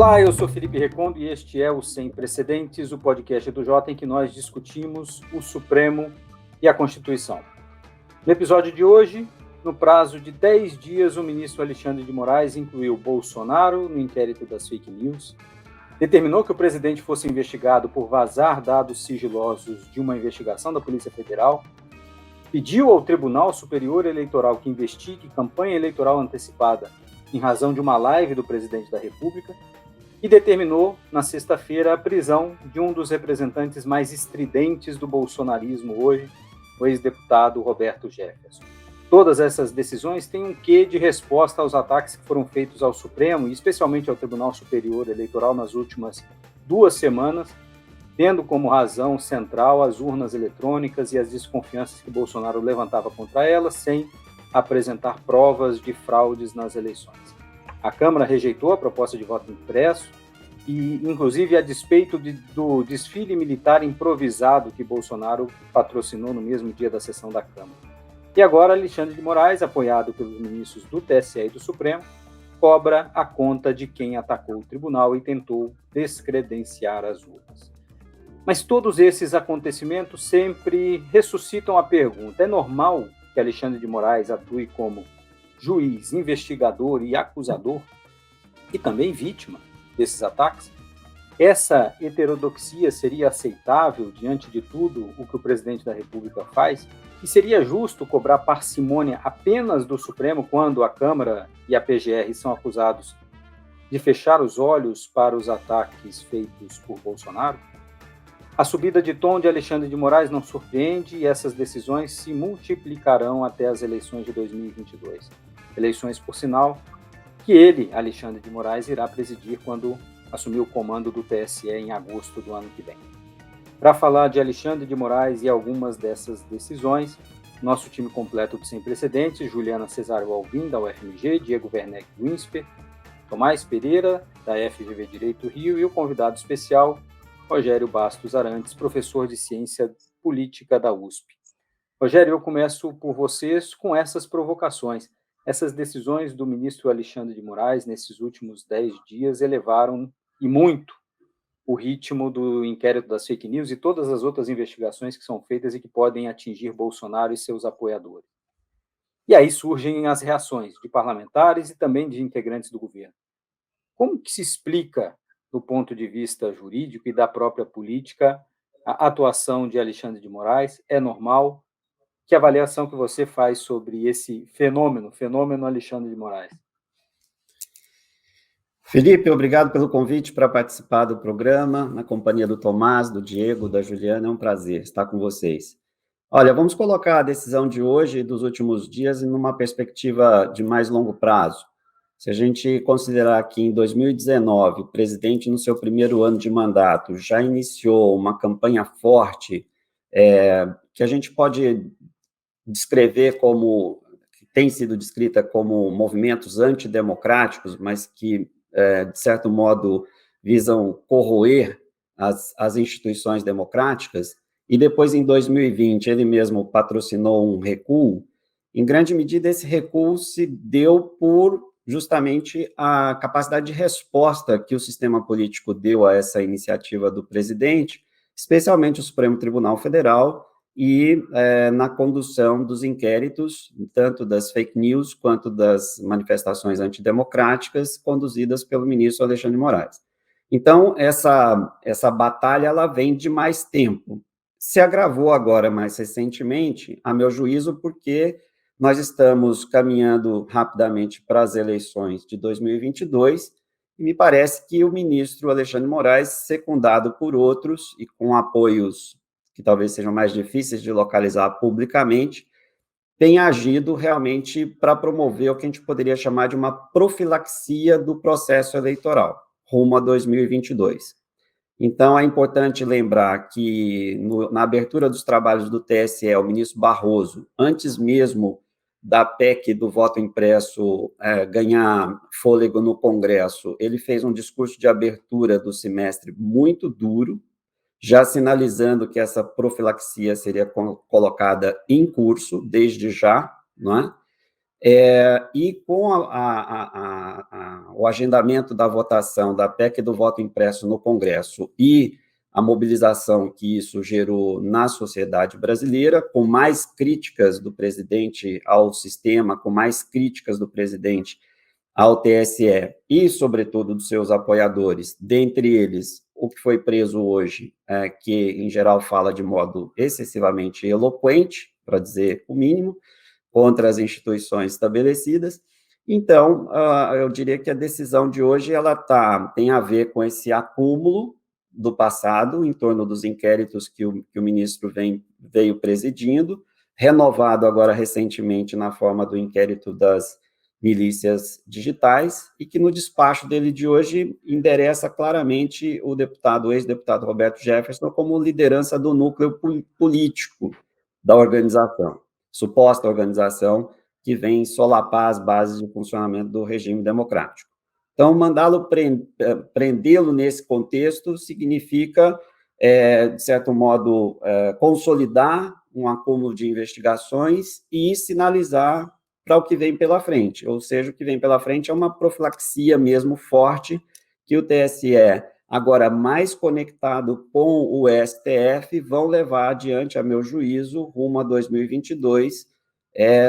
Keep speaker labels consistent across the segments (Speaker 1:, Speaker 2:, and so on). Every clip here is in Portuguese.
Speaker 1: Olá, eu sou Felipe Recondo e este é o Sem Precedentes, o podcast do Jota em que nós discutimos o Supremo e a Constituição. No episódio de hoje, no prazo de 10 dias, o ministro Alexandre de Moraes incluiu Bolsonaro no inquérito das fake news, determinou que o presidente fosse investigado por vazar dados sigilosos de uma investigação da Polícia Federal, pediu ao Tribunal Superior Eleitoral que investigue campanha eleitoral antecipada em razão de uma live do presidente da República e determinou, na sexta-feira, a prisão de um dos representantes mais estridentes do bolsonarismo hoje, o ex-deputado Roberto Jefferson. Todas essas decisões têm um quê de resposta aos ataques que foram feitos ao Supremo, e especialmente ao Tribunal Superior Eleitoral nas últimas 2 semanas, tendo como razão central as urnas eletrônicas e as desconfianças que Bolsonaro levantava contra elas, sem apresentar provas de fraudes nas eleições. A Câmara rejeitou a proposta de voto impresso e, inclusive, a despeito do desfile militar improvisado que Bolsonaro patrocinou no mesmo dia da sessão da Câmara. E agora, Alexandre de Moraes, apoiado pelos ministros do TSE e do Supremo, cobra a conta de quem atacou o tribunal e tentou descredenciar as urnas. Mas todos esses acontecimentos sempre ressuscitam a pergunta: é normal que Alexandre de Moraes atue como juiz, investigador e acusador, e também vítima desses ataques? Essa heterodoxia seria aceitável diante de tudo o que o presidente da República faz? E seria justo cobrar parcimônia apenas do Supremo quando a Câmara e a PGR são acusados de fechar os olhos para os ataques feitos por Bolsonaro? A subida de tom de Alexandre de Moraes não surpreende e essas decisões se multiplicarão até as eleições de 2022. Eleições, por sinal, que ele, Alexandre de Moraes, irá presidir quando assumir o comando do TSE em agosto do ano que vem. Para falar de Alexandre de Moraes e algumas dessas decisões, nosso time completo de Sem Precedentes: Juliana Cesário Alvim, da UFMG, Diego Werneck, do INSPER, Tomás Pereira, da FGV Direito Rio, e o convidado especial, Rogério Bastos Arantes, professor de Ciência Política da USP. Rogério, eu começo por vocês com essas provocações. Essas decisões do ministro Alexandre de Moraes nesses últimos 10 dias elevaram, e muito, o ritmo do inquérito das fake news e todas as outras investigações que são feitas e que podem atingir Bolsonaro e seus apoiadores. E aí surgem as reações de parlamentares e também de integrantes do governo. Como que se explica, do ponto de vista jurídico e da própria política, a atuação de Alexandre de Moraes? É normal? Que avaliação que você faz sobre esse fenômeno Alexandre de Moraes?
Speaker 2: Felipe, obrigado pelo convite para participar do programa, na companhia do Tomás, do Diego, da Juliana. É um prazer estar com vocês. Olha, vamos colocar a decisão de hoje e dos últimos dias numa perspectiva de mais longo prazo. Se a gente considerar que em 2019 o presidente, no seu primeiro ano de mandato, já iniciou uma campanha forte, que a gente pode descrever como, que tem sido descrita como movimentos antidemocráticos, mas que, de certo modo, visam corroer as instituições democráticas, e depois, em 2020, ele mesmo patrocinou um recuo. Em grande medida, esse recuo se deu por justamente a capacidade de resposta que o sistema político deu a essa iniciativa do presidente, especialmente o Supremo Tribunal Federal, e na condução dos inquéritos, tanto das fake news quanto das manifestações antidemocráticas conduzidas pelo ministro Alexandre de Moraes. Então, essa batalha ela vem de mais tempo. Se agravou agora, mais recentemente, a meu juízo, porque nós estamos caminhando rapidamente para as eleições de 2022, e me parece que o ministro Alexandre de Moraes, secundado por outros e com apoios que talvez sejam mais difíceis de localizar publicamente, tem agido realmente para promover o que a gente poderia chamar de uma profilaxia do processo eleitoral, rumo a 2022. Então, é importante lembrar que, na abertura dos trabalhos do TSE, o ministro Barroso, antes mesmo da PEC do voto impresso ganhar fôlego no Congresso, ele fez um discurso de abertura do semestre muito duro, já sinalizando que essa profilaxia seria colocada em curso, desde já, não é? E com a o agendamento da votação da PEC do voto impresso no Congresso e a mobilização que isso gerou na sociedade brasileira, com mais críticas do presidente ao sistema, com mais críticas do presidente ao TSE e, sobretudo, dos seus apoiadores, dentre eles, o que foi preso hoje, que, em geral, fala de modo excessivamente eloquente, para dizer o mínimo, contra as instituições estabelecidas. Então, eu diria que a decisão de hoje tem a ver com esse acúmulo do passado, em torno dos inquéritos que o ministro veio presidindo, renovado agora recentemente na forma do inquérito das milícias digitais, e que no despacho dele de hoje endereça claramente o ex-deputado Roberto Jefferson como liderança do núcleo político da organização, suposta organização que vem solapar as bases de funcionamento do regime democrático. Então, prendê-lo nesse contexto significa, de certo modo, consolidar um acúmulo de investigações e sinalizar para o que vem pela frente, ou seja, o que vem pela frente é uma profilaxia mesmo forte que o TSE, agora mais conectado com o STF, vão levar adiante, a meu juízo, rumo a 2022,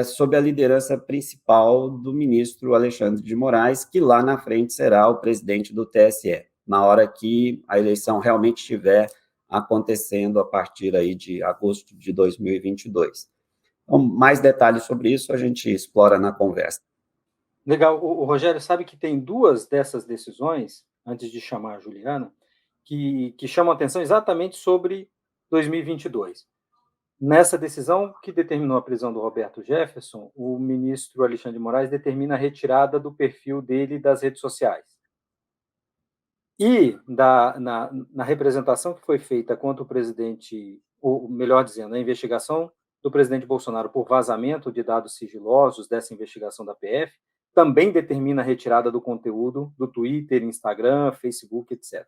Speaker 2: sob a liderança principal do ministro Alexandre de Moraes, que lá na frente será o presidente do TSE, na hora que a eleição realmente estiver acontecendo a partir aí de agosto de 2022. Então, mais detalhes sobre isso a gente explora na conversa.
Speaker 1: Legal. O Rogério sabe que tem duas dessas decisões, antes de chamar a Juliana, que chamam atenção exatamente sobre 2022. Nessa decisão que determinou a prisão do Roberto Jefferson, o ministro Alexandre de Moraes determina a retirada do perfil dele das redes sociais. E na representação que foi feita contra o presidente, ou melhor dizendo, a investigação do presidente Bolsonaro por vazamento de dados sigilosos dessa investigação da PF, também determina a retirada do conteúdo do Twitter, Instagram, Facebook, etc.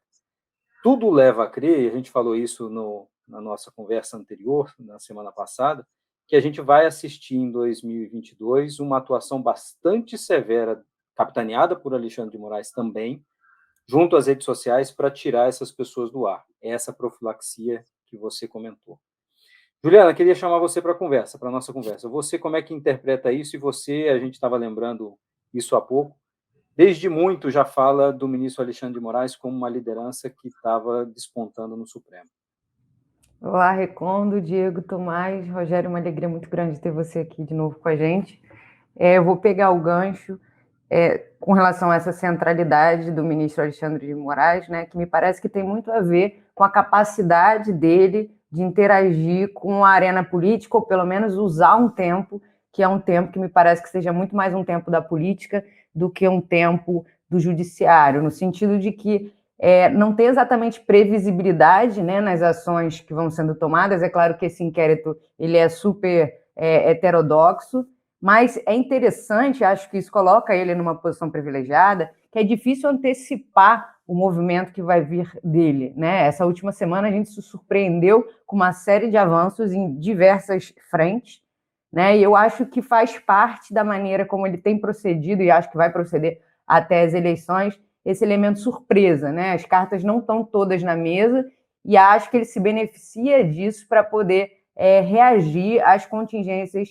Speaker 1: Tudo leva a crer, e a gente falou isso na nossa conversa anterior, na semana passada, que a gente vai assistir em 2022 uma atuação bastante severa, capitaneada por Alexandre de Moraes também, junto às redes sociais, para tirar essas pessoas do ar. É essa profilaxia que você comentou. Juliana, queria chamar você para a nossa conversa. Você, como é que interpreta isso? E você, a gente estava lembrando isso há pouco, desde muito já fala do ministro Alexandre de Moraes como uma liderança que estava despontando no Supremo.
Speaker 3: Olá, Recondo, Diego, Tomás, Rogério, uma alegria muito grande ter você aqui de novo com a gente. Eu vou pegar o gancho com relação a essa centralidade do ministro Alexandre de Moraes, né, que me parece que tem muito a ver com a capacidade dele de interagir com a arena política, ou pelo menos usar um tempo, que é um tempo que me parece que seja muito mais um tempo da política do que um tempo do judiciário, no sentido de que não tem exatamente previsibilidade, né, nas ações que vão sendo tomadas. É claro que esse inquérito ele é super heterodoxo, mas é interessante, acho que isso coloca ele numa posição privilegiada, que é difícil antecipar o movimento que vai vir dele, né? Essa última semana a gente se surpreendeu com uma série de avanços em diversas frentes, né? E eu acho que faz parte da maneira como ele tem procedido, e acho que vai proceder até as eleições, esse elemento surpresa, né? As cartas não estão todas na mesa, e acho que ele se beneficia disso para poder reagir às contingências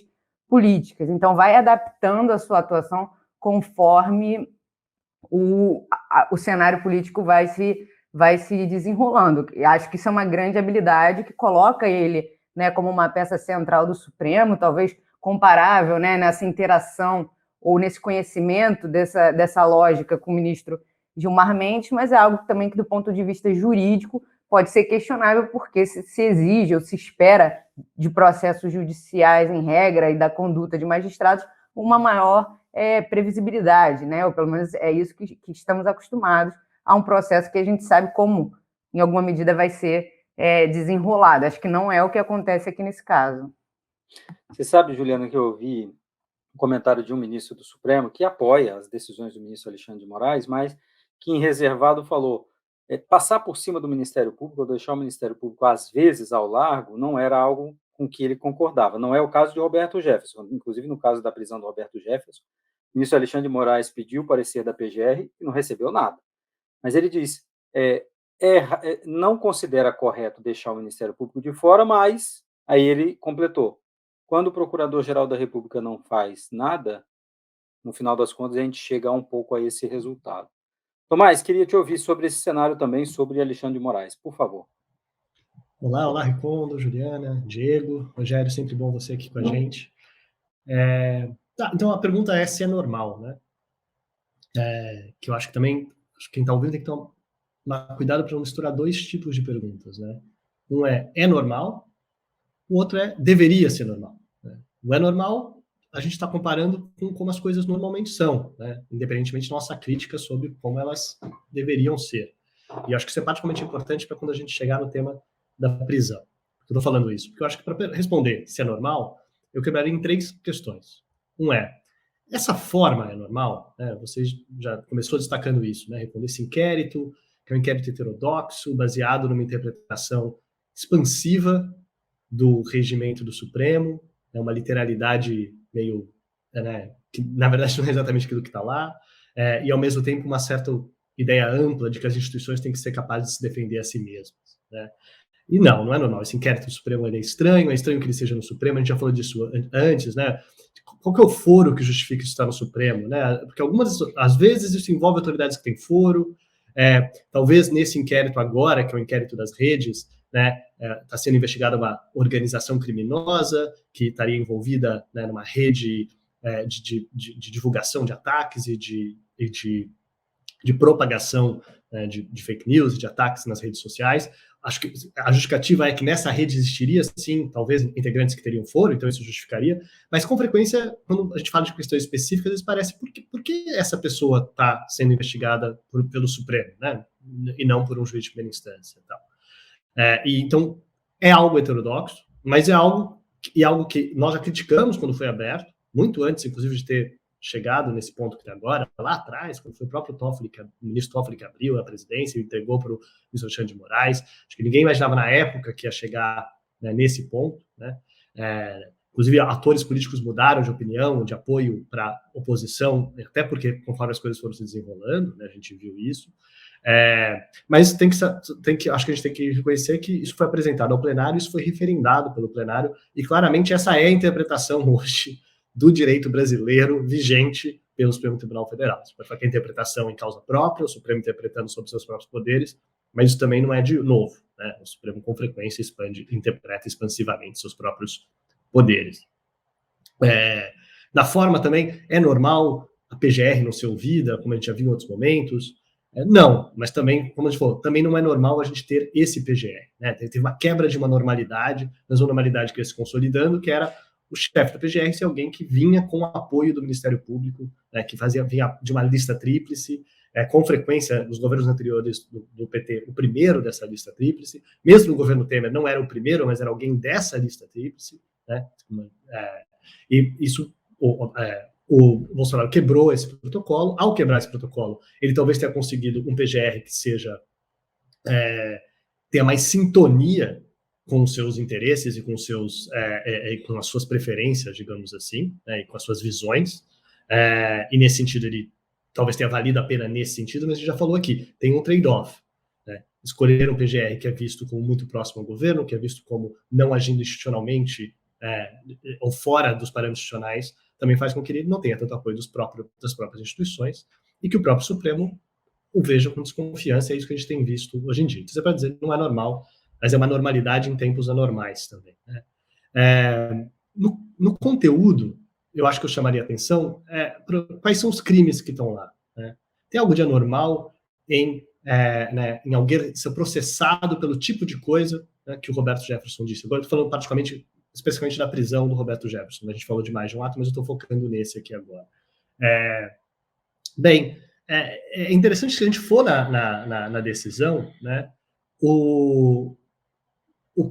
Speaker 3: políticas. Então, vai adaptando a sua atuação conforme o cenário político vai se desenrolando. E acho que isso é uma grande habilidade que coloca ele, né, como uma peça central do Supremo, talvez comparável, né, nessa interação ou nesse conhecimento dessa lógica com o ministro Gilmar Mendes, mas é algo também que, do ponto de vista jurídico, pode ser questionável, porque se exige ou se espera de processos judiciais em regra e da conduta de magistrados uma maior previsibilidade, né? Ou pelo menos é isso que estamos acostumados a um processo que a gente sabe como, em alguma medida, vai ser desenrolado. Acho que não é o que acontece aqui nesse caso.
Speaker 1: Você sabe, Juliana, que eu ouvi um comentário de um ministro do Supremo que apoia as decisões do ministro Alexandre de Moraes, mas que, em reservado, falou passar por cima do Ministério Público, ou deixar o Ministério Público, às vezes, ao largo, não era algo com que ele concordava. Não é o caso de Roberto Jefferson. Inclusive, no caso da prisão do Roberto Jefferson, O ministro Alexandre de Moraes pediu o parecer da PGR e não recebeu nada. Mas ele diz, não considera correto deixar o Ministério Público de fora, mas aí ele completou. Quando o Procurador-Geral da República não faz nada, no final das contas, a gente chega um pouco a esse resultado. Tomás, queria te ouvir sobre esse cenário também, sobre Alexandre de Moraes, por favor.
Speaker 4: Olá, Ricondo, Juliana, Diego, Rogério, sempre bom você aqui com a gente. Então a pergunta é se é normal, né? Que eu acho que também, quem está ouvindo tem que tomar cuidado para não misturar dois tipos de perguntas, né? Um é normal, o outro deveria ser normal. Né? O é normal, a gente está comparando com como as coisas normalmente são, né? Independentemente da nossa crítica sobre como elas deveriam ser. E acho que isso é particularmente importante para quando a gente chegar no tema da prisão. Eu estou falando isso porque eu acho que para responder se é normal, eu quebraria em 3 questões. Um essa forma é normal? Né? Você já começou destacando isso, né? Responder esse inquérito, que é um inquérito heterodoxo, baseado numa interpretação expansiva do regimento do Supremo, uma literalidade meio, né, que na verdade não é exatamente aquilo que está lá, e ao mesmo tempo uma certa ideia ampla de que as instituições têm que ser capazes de se defender a si mesmas. Né? E não é normal. Esse inquérito do Supremo é estranho que ele seja no Supremo, a gente já falou disso antes, né? Qual que é o foro que justifica isso estar no Supremo, né? Porque às vezes isso envolve autoridades que têm foro, talvez nesse inquérito agora, que é o inquérito das redes, né, está sendo investigada uma organização criminosa que estaria envolvida, né, numa rede de divulgação de ataques e de propagação de fake news, de ataques nas redes sociais. Acho que a justificativa é que nessa rede existiria, sim, talvez integrantes que teriam foro, então isso justificaria, mas com frequência, quando a gente fala de questões específicas, às vezes parece por que essa pessoa está sendo investigada pelo Supremo, né, e não por um juiz de primeira instância e tal. E então, é algo heterodoxo, mas é algo que nós já criticamos quando foi aberto, muito antes, inclusive, de ter chegado nesse ponto que tem agora, lá atrás, quando foi o próprio Toffoli, o ministro Toffoli que abriu a presidência e entregou para o ministro Alexandre de Moraes. Acho que ninguém imaginava na época que ia chegar, né, nesse ponto, né? Inclusive, atores políticos mudaram de opinião, de apoio para a oposição, até porque, conforme as coisas foram se desenrolando, né, a gente viu isso. Mas acho que a gente tem que reconhecer que isso foi apresentado ao plenário, isso foi referendado pelo plenário, e claramente essa é a interpretação hoje do direito brasileiro vigente pelo Supremo Tribunal Federal. Você pode falar que a interpretação em causa própria, o Supremo interpretando sobre seus próprios poderes, mas isso também não é de novo. Né? O Supremo, com frequência, interpreta expansivamente seus próprios poderes. Da forma também, é normal a PGR não ser ouvida, como a gente já viu em outros momentos? Não, mas também, como a gente falou, também não é normal a gente ter esse PGR. Né? Teve uma quebra de uma normalidade, mas uma normalidade que ia se consolidando, que era o chefe da PGR ser alguém que vinha com o apoio do Ministério Público, né, que vinha de uma lista tríplice, com frequência, nos governos anteriores do PT, o primeiro dessa lista tríplice, mesmo no governo Temer não era o primeiro, mas era alguém dessa lista tríplice, né, e isso, o Bolsonaro quebrou esse protocolo. Ao quebrar esse protocolo, ele talvez tenha conseguido um PGR que tenha mais sintonia com os seus interesses e com com as suas preferências, digamos assim, né, e com as suas visões. E nesse sentido, ele talvez tenha valido a pena nesse sentido, mas a gente já falou aqui, tem um trade-off. Né? Escolher um PGR que é visto como muito próximo ao governo, que é visto como não agindo institucionalmente ou fora dos parâmetros institucionais, também faz com que ele não tenha tanto apoio das próprias instituições e que o próprio Supremo o veja com desconfiança. É isso que a gente tem visto hoje em dia. Então, isso é para dizer que não é normal, mas é uma normalidade em tempos anormais também. Né? No conteúdo, eu acho que eu chamaria atenção quais são os crimes que estão lá. Né? Tem algo de anormal em alguém ser processado pelo tipo de coisa, né, que o Roberto Jefferson disse. Agora eu estou falando especificamente da prisão do Roberto Jefferson. A gente falou de mais de um ato, mas eu estou focando nesse aqui agora. É interessante que a gente for na decisão, né, o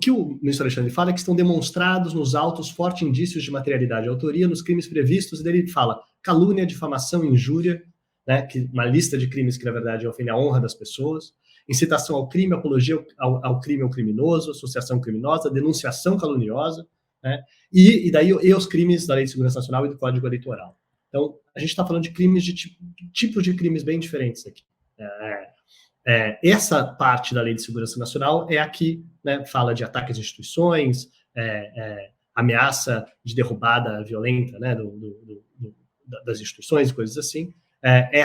Speaker 4: que o ministro Alexandre fala é que estão demonstrados nos autos fortes indícios de materialidade e autoria nos crimes previstos, e daí ele fala calúnia, difamação, injúria, né, uma lista de crimes que, na verdade, ofendem a honra das pessoas, incitação ao crime, apologia ao crime ao criminoso, associação criminosa, denunciação caluniosa, né, e daí os crimes da Lei de Segurança Nacional e do Código Eleitoral. Então, a gente está falando de crimes de tipos de crimes bem diferentes aqui. Essa parte da Lei de Segurança Nacional é a que, né, fala de ataques às instituições, ameaça de derrubada violenta, né, das instituições, coisas assim.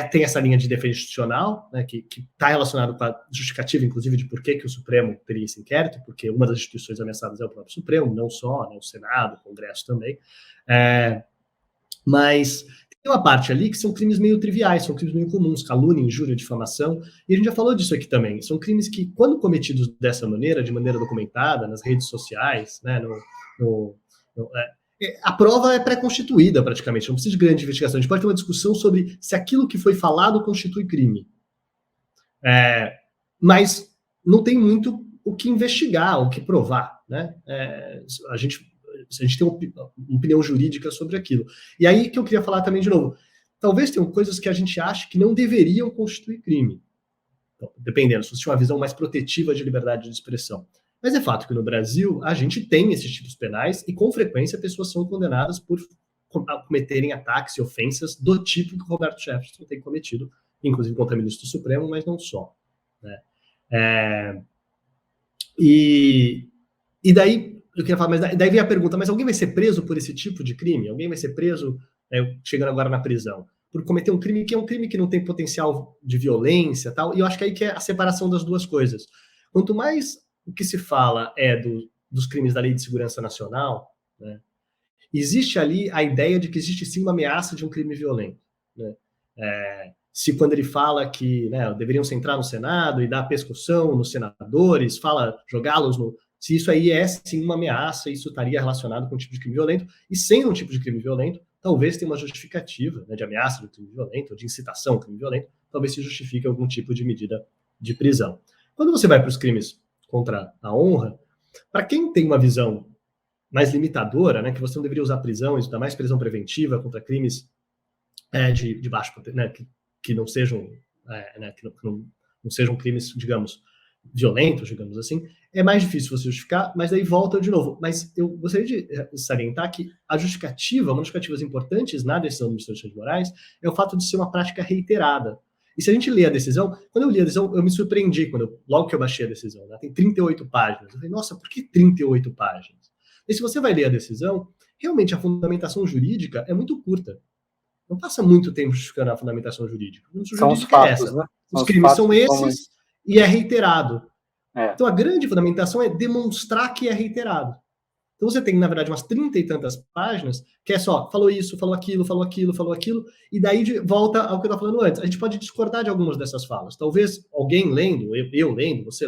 Speaker 4: Tem essa linha de defesa institucional, né, que está relacionado com a justificativa, inclusive, de por que o Supremo teria esse inquérito, porque uma das instituições ameaçadas é o próprio Supremo, não só, né, o Senado, o Congresso também. Mas tem uma parte ali que são crimes meio triviais, são crimes meio comuns, calúnia, injúria, difamação, e a gente já falou disso aqui também. São crimes que, quando cometidos dessa maneira, de maneira documentada, nas redes sociais, né, a prova é pré-constituída, praticamente, não precisa de grande investigação. A gente pode ter uma discussão sobre se aquilo que foi falado constitui crime. Mas não tem muito o que investigar, o que provar, né? A gente tem uma opinião jurídica sobre aquilo. E aí que eu queria falar também de novo. Talvez tenham coisas que a gente acha que não deveriam constituir crime. Então, dependendo, se você tiver uma visão mais protetiva de liberdade de expressão. Mas é fato que no Brasil a gente tem esses tipos penais e com frequência pessoas são condenadas por cometerem ataques e ofensas do tipo que o Roberto Jefferson tem cometido, inclusive contra o ministro do Supremo, mas não só. Né? E daí, eu queria falar, mas daí vem a pergunta, mas alguém vai ser preso por esse tipo de crime? Alguém vai ser preso, chegando agora na prisão, por cometer um crime que é um crime que não tem potencial de violência, tal? E eu acho que aí que é a separação das duas coisas. Quanto mais o que se fala dos crimes da Lei de Segurança Nacional, né, existe ali a ideia de que existe sim uma ameaça de um crime violento. Né? Se quando ele fala que, né, deveriam se entrar no Senado e dar persecução nos senadores, fala jogá-los no... Se isso aí é sim uma ameaça, isso estaria relacionado com um tipo de crime violento, e sendo um tipo de crime violento, talvez tenha uma justificativa, né, de ameaça de crime violento, ou de incitação ao crime violento, talvez se justifique algum tipo de medida de prisão. Quando você vai para os crimes contra a honra, para quem tem uma visão mais limitadora, né, que você não deveria usar prisão, ainda mais prisão preventiva contra crimes de baixo, né, que não sejam, né, que não sejam crimes, digamos, violentos, digamos assim, é mais difícil você justificar, mas aí volta de novo. Mas eu gostaria de salientar que a justificativa, uma das justificativas importantes na decisão do ministro Alexandre de Moraes, é o fato de ser uma prática reiterada. E se a gente lê a decisão, quando eu li a decisão, eu me surpreendi, logo que eu baixei a decisão, né? Tem 38 páginas. Eu falei, nossa, por que 38 páginas? E se você vai ler a decisão, realmente a fundamentação jurídica é muito curta. Não passa muito tempo justificando a fundamentação jurídica.
Speaker 1: São os fatos, né?
Speaker 4: Os crimes são esses e é reiterado. Então a grande fundamentação é demonstrar que é reiterado. Então você tem, na verdade, umas 30 e tantas páginas, que é só, falou isso, falou aquilo, e daí volta ao que eu estava falando antes. A gente pode discordar de algumas dessas falas. Talvez alguém lendo, eu lendo, você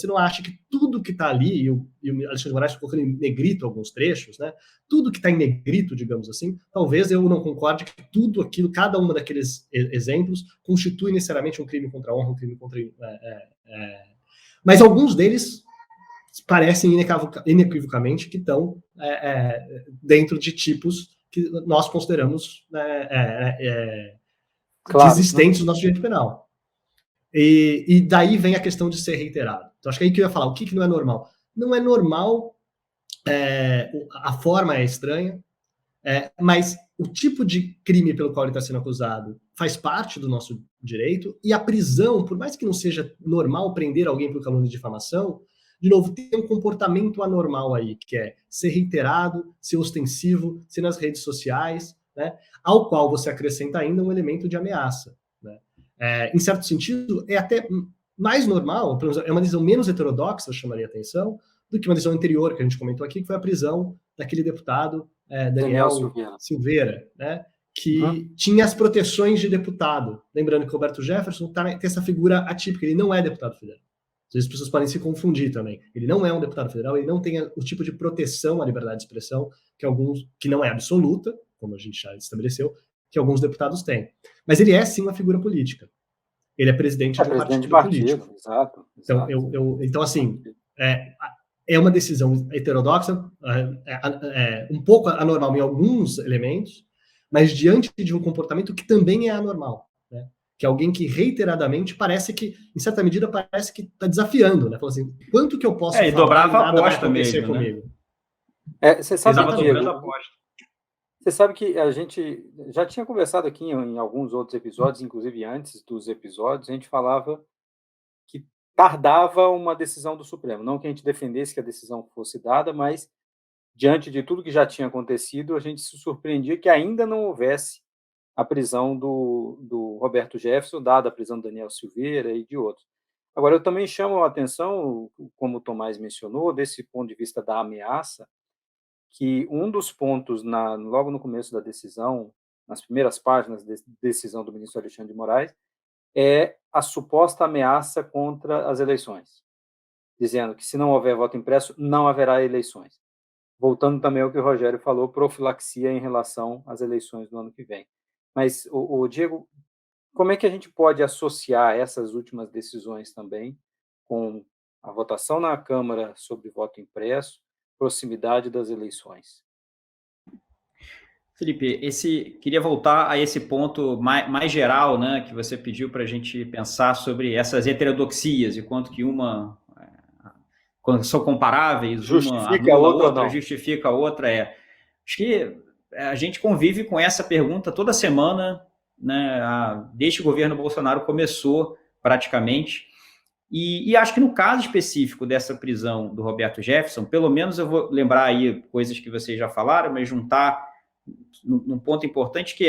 Speaker 4: não ache que tudo que está ali, e o Alexandre de Moraes colocando em negrito alguns trechos, né? Tudo que está em negrito, digamos assim, talvez eu não concorde que tudo aquilo, cada uma daqueles exemplos, constitui necessariamente um crime contra a honra, um crime contra... Mas alguns deles parecem inequivocamente que estão dentro de tipos que nós consideramos claro, existentes no nosso direito penal. E daí vem a questão de ser reiterado. Então, acho que aí que eu ia falar, o que não é normal? Não é normal, a forma é estranha, mas o tipo de crime pelo qual ele está sendo acusado faz parte do nosso direito, e a prisão, por mais que não seja normal prender alguém por calúnia de difamação, de novo, tem um comportamento anormal aí, que é ser reiterado, ser ostensivo, ser nas redes sociais, né, ao qual você acrescenta ainda um elemento de ameaça. Né. Em certo sentido, é até mais normal, é uma decisão menos heterodoxa, eu chamaria a atenção, do que uma decisão anterior que a gente comentou aqui, que foi a prisão daquele deputado Daniel Silveira, né, que tinha as proteções de deputado. Lembrando que o Roberto Jefferson tem essa figura atípica, ele não é deputado federal. Às vezes as pessoas podem se confundir também. Ele não é um deputado federal, ele não tem o tipo de proteção à liberdade de expressão que não é absoluta, como a gente já estabeleceu, que alguns deputados têm. Mas ele é, sim, uma figura política. Ele é presidente de um partido político. Exato. Então, assim, é uma decisão heterodoxa, um pouco anormal em alguns elementos, mas diante de um comportamento que também é anormal, né? Que é alguém que reiteradamente parece que, em certa medida, parece que está desafiando, né? Falando assim, quanto que eu posso falar?
Speaker 5: E dobrava a aposta mesmo,
Speaker 4: comigo?
Speaker 1: Você sabe, Diego, Você sabe que a gente já tinha conversado aqui em alguns outros episódios, inclusive antes dos episódios, a gente falava que tardava uma decisão do Supremo. Não que a gente defendesse que a decisão fosse dada, mas, diante de tudo que já tinha acontecido, a gente se surpreendia que ainda não houvesse a prisão do Roberto Jefferson, dada a prisão do Daniel Silveira e de outros. Agora, eu também chamo a atenção, como o Tomás mencionou, desse ponto de vista da ameaça, que um dos pontos, logo no começo da decisão, nas primeiras páginas da decisão do ministro Alexandre de Moraes, é a suposta ameaça contra as eleições, dizendo que se não houver voto impresso, não haverá eleições. Voltando também ao que o Rogério falou, profilaxia em relação às eleições do ano que vem. Mas, o Diego, como é que a gente pode associar essas últimas decisões também com a votação na Câmara sobre voto impresso, proximidade das eleições?
Speaker 5: Felipe, queria voltar a esse ponto mais geral, né, que você pediu para a gente pensar sobre essas heterodoxias e quanto que quando são comparáveis,
Speaker 1: justifica uma anula a outra,
Speaker 5: justifica a outra. Acho que a gente convive com essa pergunta toda semana, né, desde que o governo Bolsonaro começou, praticamente. E acho que no caso específico dessa prisão do Roberto Jefferson, pelo menos eu vou lembrar aí coisas que vocês já falaram, mas juntar num ponto importante que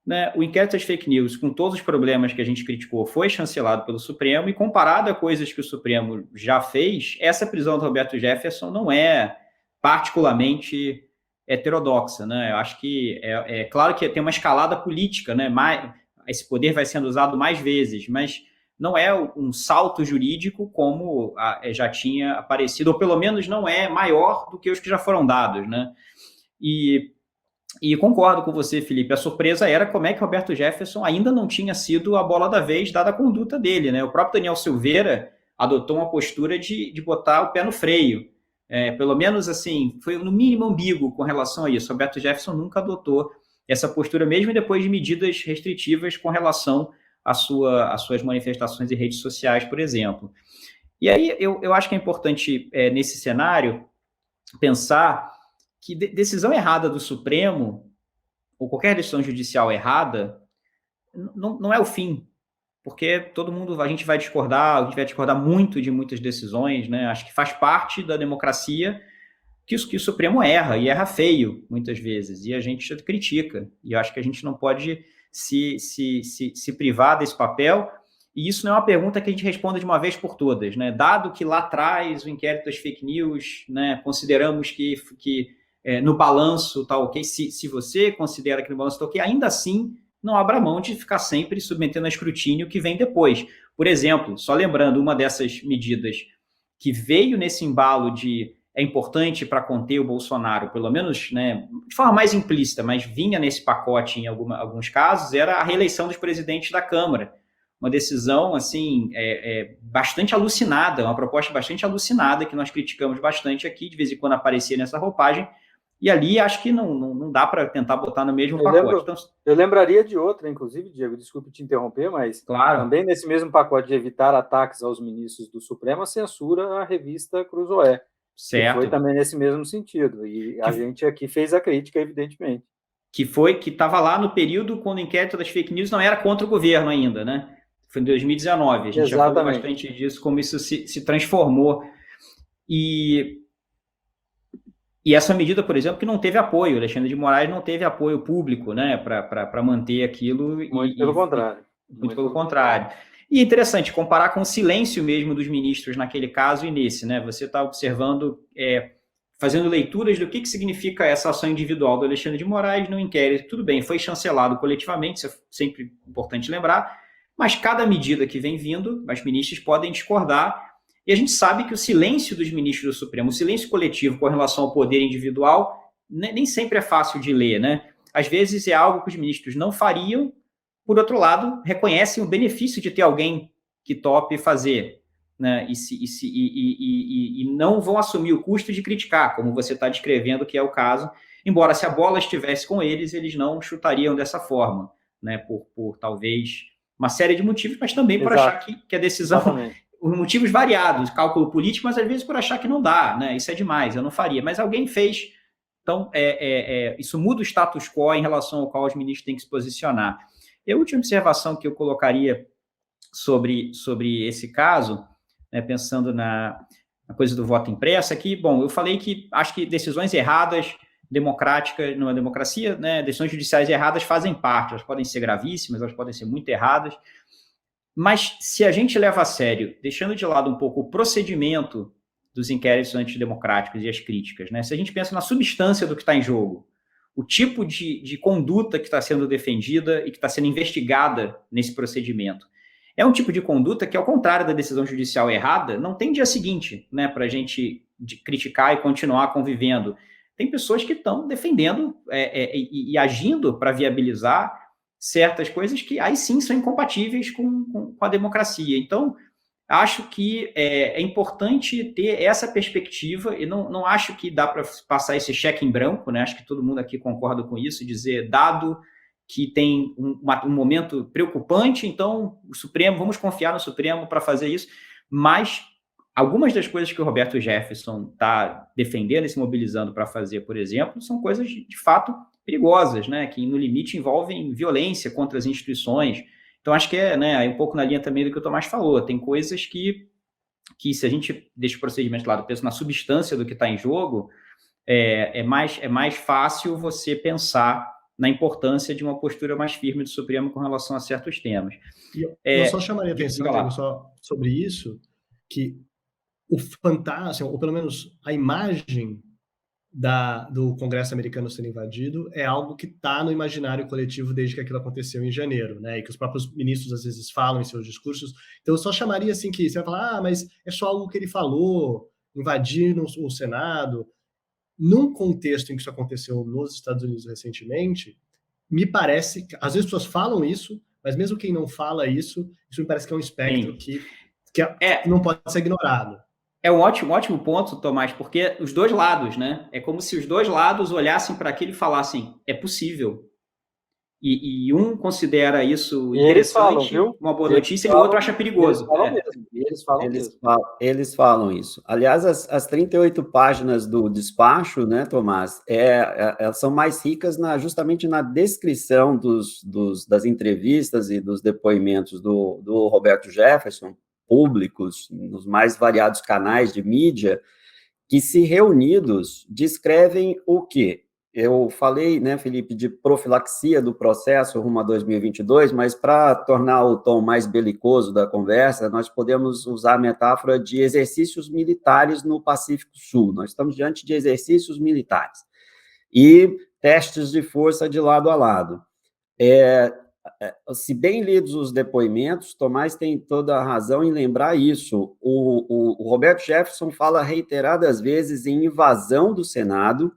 Speaker 5: né, o inquérito das fake news, com todos os problemas que a gente criticou, foi chancelado pelo Supremo, e comparado a coisas que o Supremo já fez, essa prisão do Roberto Jefferson não é particularmente heterodoxa, né? Eu acho que é claro que tem uma escalada política, né? Esse poder vai sendo usado mais vezes, mas não é um salto jurídico como já tinha aparecido, ou pelo menos não é maior do que os que já foram dados, né? E concordo com você, Felipe, a surpresa era como é que Roberto Jefferson ainda não tinha sido a bola da vez, dada a conduta dele, né? O próprio Daniel Silveira adotou uma postura de botar o pé no freio. Pelo menos, assim, foi no mínimo ambíguo com relação a isso. Roberto Jefferson nunca adotou essa postura, mesmo depois de medidas restritivas com relação às suas manifestações em redes sociais, por exemplo. E aí, eu acho que é importante, nesse cenário, pensar que decisão errada do Supremo, ou qualquer decisão judicial errada, não é o fim, porque a gente vai discordar muito de muitas decisões, né? Acho que faz parte da democracia que o Supremo erra, e erra feio, muitas vezes, e a gente critica, e acho que a gente não pode se privar desse papel, e isso não é uma pergunta que a gente responda de uma vez por todas, né? Dado que lá atrás o inquérito das fake news, né, consideramos que no balanço está ok, se você considera que no balanço está ok, ainda assim não abra mão de ficar sempre submetendo a escrutínio que vem depois. Por exemplo, só lembrando, uma dessas medidas que veio nesse embalo é importante para conter o Bolsonaro, pelo menos, né, de forma mais implícita, mas vinha nesse pacote em alguns casos, era a reeleição dos presidentes da Câmara. Uma decisão, assim, bastante alucinada, uma proposta bastante alucinada, que nós criticamos bastante aqui, de vez em quando aparecia nessa roupagem, e ali acho que não dá para tentar botar no mesmo pacote.
Speaker 1: Eu lembraria de outra, inclusive, Diego, desculpe te interromper, mas
Speaker 5: claro,
Speaker 1: também nesse mesmo pacote de evitar ataques aos ministros do Supremo, a censura à revista Cruzoé,
Speaker 5: certo,
Speaker 1: que foi também nesse mesmo sentido, e a gente aqui fez a crítica, evidentemente.
Speaker 5: Que estava lá no período quando o inquérito das fake news não era contra o governo ainda, né? Foi em 2019, a gente já falou bastante disso, como isso se transformou. E essa medida, por exemplo, que não teve apoio, Alexandre de Moraes não teve apoio público, né, para manter aquilo.
Speaker 1: Muito pelo contrário.
Speaker 5: Muito pelo contrário. E é interessante comparar com o silêncio mesmo dos ministros naquele caso e nesse, né? Você está observando, fazendo leituras do que significa essa ação individual do Alexandre de Moraes no inquérito. Tudo bem, foi chancelado coletivamente, isso é sempre importante lembrar, mas cada medida que vem vindo, os ministros podem discordar. E a gente sabe que o silêncio dos ministros do Supremo, o silêncio coletivo com relação ao poder individual, nem sempre é fácil de ler, né? Às vezes é algo que os ministros não fariam, por outro lado, reconhecem o benefício de ter alguém que tope fazer, né? E não vão assumir o custo de criticar, como você está descrevendo que é o caso, embora se a bola estivesse com eles, eles não chutariam dessa forma, né? Por talvez uma série de motivos, mas também por achar que a decisão...
Speaker 1: Exatamente.
Speaker 5: Os motivos variados, cálculo político, mas às vezes por achar que não dá, né? Isso é demais, eu não faria. Mas alguém fez Então, isso muda o status quo em relação ao qual os ministros têm que se posicionar. E a última observação que eu colocaria sobre esse caso, né, pensando na coisa do voto impresso aqui, bom, eu falei que acho que decisões erradas, democráticas, numa democracia, né, decisões judiciais erradas fazem parte, elas podem ser gravíssimas, elas podem ser muito erradas, mas se a gente leva a sério, deixando de lado um pouco o procedimento dos inquéritos antidemocráticos e as críticas, né, se a gente pensa na substância do que está em jogo, o tipo de conduta que está sendo defendida e que está sendo investigada nesse procedimento, é um tipo de conduta que, ao contrário da decisão judicial errada, não tem dia seguinte, né, para a gente criticar e continuar convivendo. Tem pessoas que estão defendendo e agindo para viabilizar certas coisas que aí sim são incompatíveis com a democracia. Então, acho que é importante ter essa perspectiva e não acho que dá para passar esse cheque em branco, né? Acho que todo mundo aqui concorda com isso, dizer, dado que tem um momento preocupante, então o Supremo, vamos confiar no Supremo para fazer isso, mas algumas das coisas que o Roberto Jefferson está defendendo e se mobilizando para fazer, por exemplo, são coisas de fato perigosas, né, que no limite envolvem violência contra as instituições. Então acho que né, um pouco na linha também do que o Tomás falou, tem coisas que se a gente deixa o procedimento de lado, pensa na substância do que está em jogo, é mais fácil você pensar na importância de uma postura mais firme do Supremo com relação a certos temas.
Speaker 4: Eu só chamaria a atenção, Diego, só sobre isso, que o fantasma, ou pelo menos a imagem do Congresso americano sendo invadido é algo que está no imaginário coletivo desde que aquilo aconteceu em janeiro, né? E que os próprios ministros às vezes falam em seus discursos. Então eu só chamaria assim que você vai falar, mas é só algo que ele falou, invadir o Senado. Num contexto em que isso aconteceu nos Estados Unidos recentemente, me parece, às vezes as pessoas falam isso, mas mesmo quem não fala isso me parece que é um espectro que não pode ser ignorado.
Speaker 5: É um ótimo ponto, Tomás, porque os dois lados, né? É como se os dois lados olhassem para aquilo e falassem, é possível. E um considera isso interessante, uma boa notícia, e o outro acha perigoso.
Speaker 2: Eles falam isso. Aliás, as 38 páginas do despacho, né, Tomás, elas são mais ricas justamente na descrição das entrevistas e dos depoimentos do Roberto Jefferson, públicos, nos mais variados canais de mídia, que, se reunidos, descrevem o quê? Eu falei, né, Felipe, de profilaxia do processo rumo a 2022, mas para tornar o tom mais belicoso da conversa, nós podemos usar a metáfora de exercícios militares no Pacífico Sul. Nós estamos diante de exercícios militares e testes de força de lado a lado. Se bem lidos os depoimentos, Tomás tem toda a razão em lembrar isso. O Roberto Jefferson fala reiteradas vezes em invasão do Senado,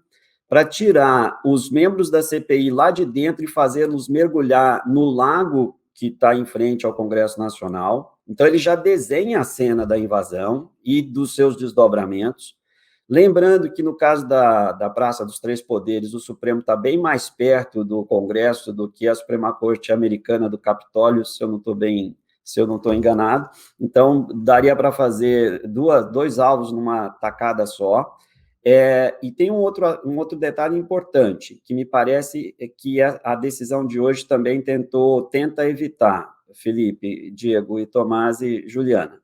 Speaker 2: para tirar os membros da CPI lá de dentro e fazê-los mergulhar no lago que está em frente ao Congresso Nacional. Então, ele já desenha a cena da invasão e dos seus desdobramentos. Lembrando que, no caso da Praça dos Três Poderes, o Supremo está bem mais perto do Congresso do que a Suprema Corte Americana do Capitólio, se eu não estou enganado. Então, daria para fazer dois alvos numa tacada só. E tem um outro detalhe importante, que me parece que a decisão de hoje também tenta evitar, Felipe, Diego e Tomás e Juliana.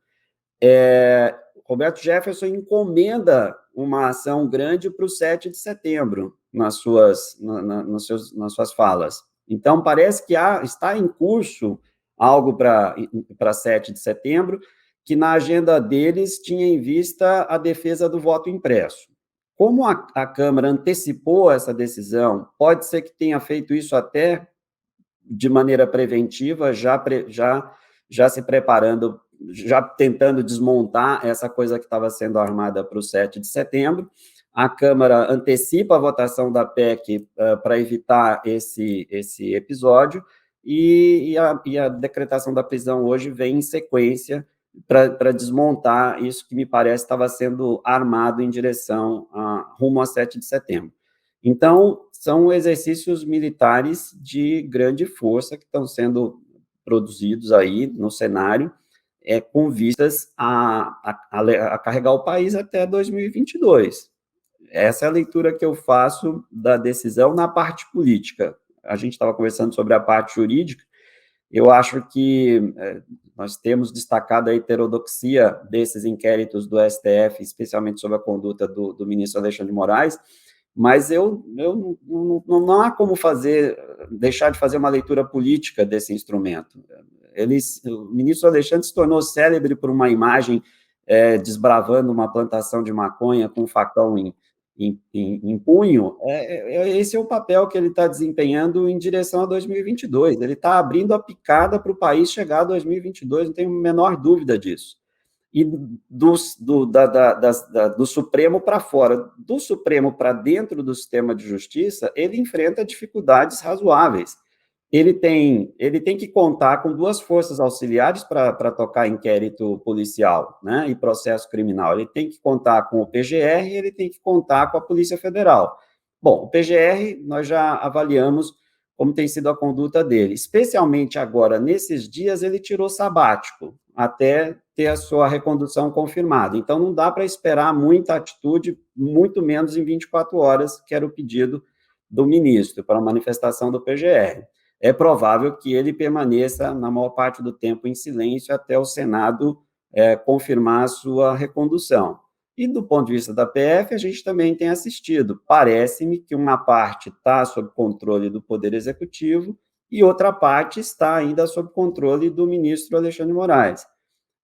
Speaker 2: Roberto Jefferson encomenda uma ação grande para o 7 de setembro, nas suas falas. Então, parece que está em curso algo para 7 de setembro, que na agenda deles tinha em vista a defesa do voto impresso. Como a Câmara antecipou essa decisão, pode ser que tenha feito isso até de maneira preventiva, já se preparando, já tentando desmontar essa coisa que estava sendo armada para o 7 de setembro. A Câmara antecipa a votação da PEC para evitar esse episódio, e a decretação da prisão hoje vem em sequência para desmontar isso que me parece estava sendo armado em direção rumo a 7 de setembro. Então, são exercícios militares de grande força que estão sendo produzidos aí no cenário, com vistas a carregar o país até 2022. Essa é a leitura que eu faço da decisão na parte política. A gente estava conversando sobre a parte jurídica. Eu acho que nós temos destacado a heterodoxia desses inquéritos do STF, especialmente sobre a conduta do ministro Alexandre de Moraes, mas não há como deixar de fazer uma leitura política desse instrumento. O ministro Alexandre se tornou célebre por uma imagem desbravando uma plantação de maconha com um facão em punho. Esse é o papel que ele está desempenhando em direção a 2022. Ele está abrindo a picada para o país chegar a 2022, não tenho a menor dúvida disso. E do Supremo para fora, do Supremo para dentro do sistema de justiça, ele enfrenta dificuldades razoáveis. Ele tem que contar com duas forças auxiliares para tocar inquérito policial, né, e processo criminal. Ele tem que contar com o PGR e ele tem que contar com a Polícia Federal. Bom, o PGR nós já avaliamos como tem sido a conduta dele. Especialmente agora, nesses dias, ele tirou sabático, até ter a sua recondução confirmada. Então, não dá para esperar muita atitude, muito menos em 24 horas, que era o pedido do ministro para a manifestação do PGR. É provável que ele permaneça, na maior parte do tempo, em silêncio até o Senado confirmar a sua recondução. E, do ponto de vista da PF, a gente também tem assistido. Parece-me que uma parte está sob controle do Poder Executivo e outra parte está ainda sob controle do ministro Alexandre de Moraes.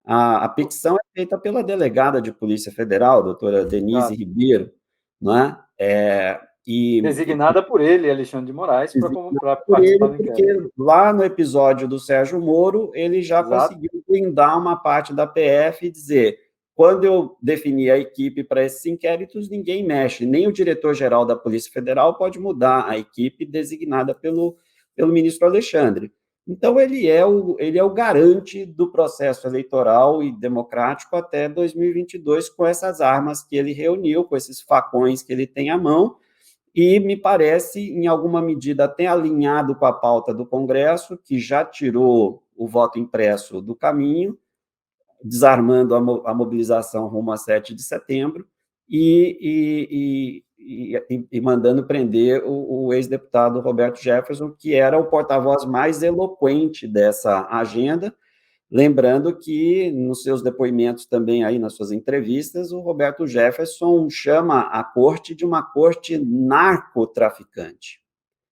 Speaker 2: A petição é feita pela delegada de Polícia Federal, doutora Denise Ribeiro, não é?
Speaker 1: Designada por ele, Alexandre de Moraes, para participar do inquérito.
Speaker 2: Porque lá no episódio do Sérgio Moro, ele já conseguiu blindar uma parte da PF e dizer: quando eu defini a equipe para esses inquéritos, ninguém mexe, nem o diretor-geral da Polícia Federal pode mudar a equipe designada pelo ministro Alexandre. Então, ele é o garante do processo eleitoral e democrático até 2022, com essas armas que ele reuniu, com esses facões que ele tem à mão, e me parece, em alguma medida, até alinhado com a pauta do Congresso, que já tirou o voto impresso do caminho, desarmando a mobilização rumo a 7 de setembro e mandando prender o ex-deputado Roberto Jefferson, que era o porta-voz mais eloquente dessa agenda. Lembrando que, nos seus depoimentos também, aí nas suas entrevistas, o Roberto Jefferson chama a corte de uma corte narcotraficante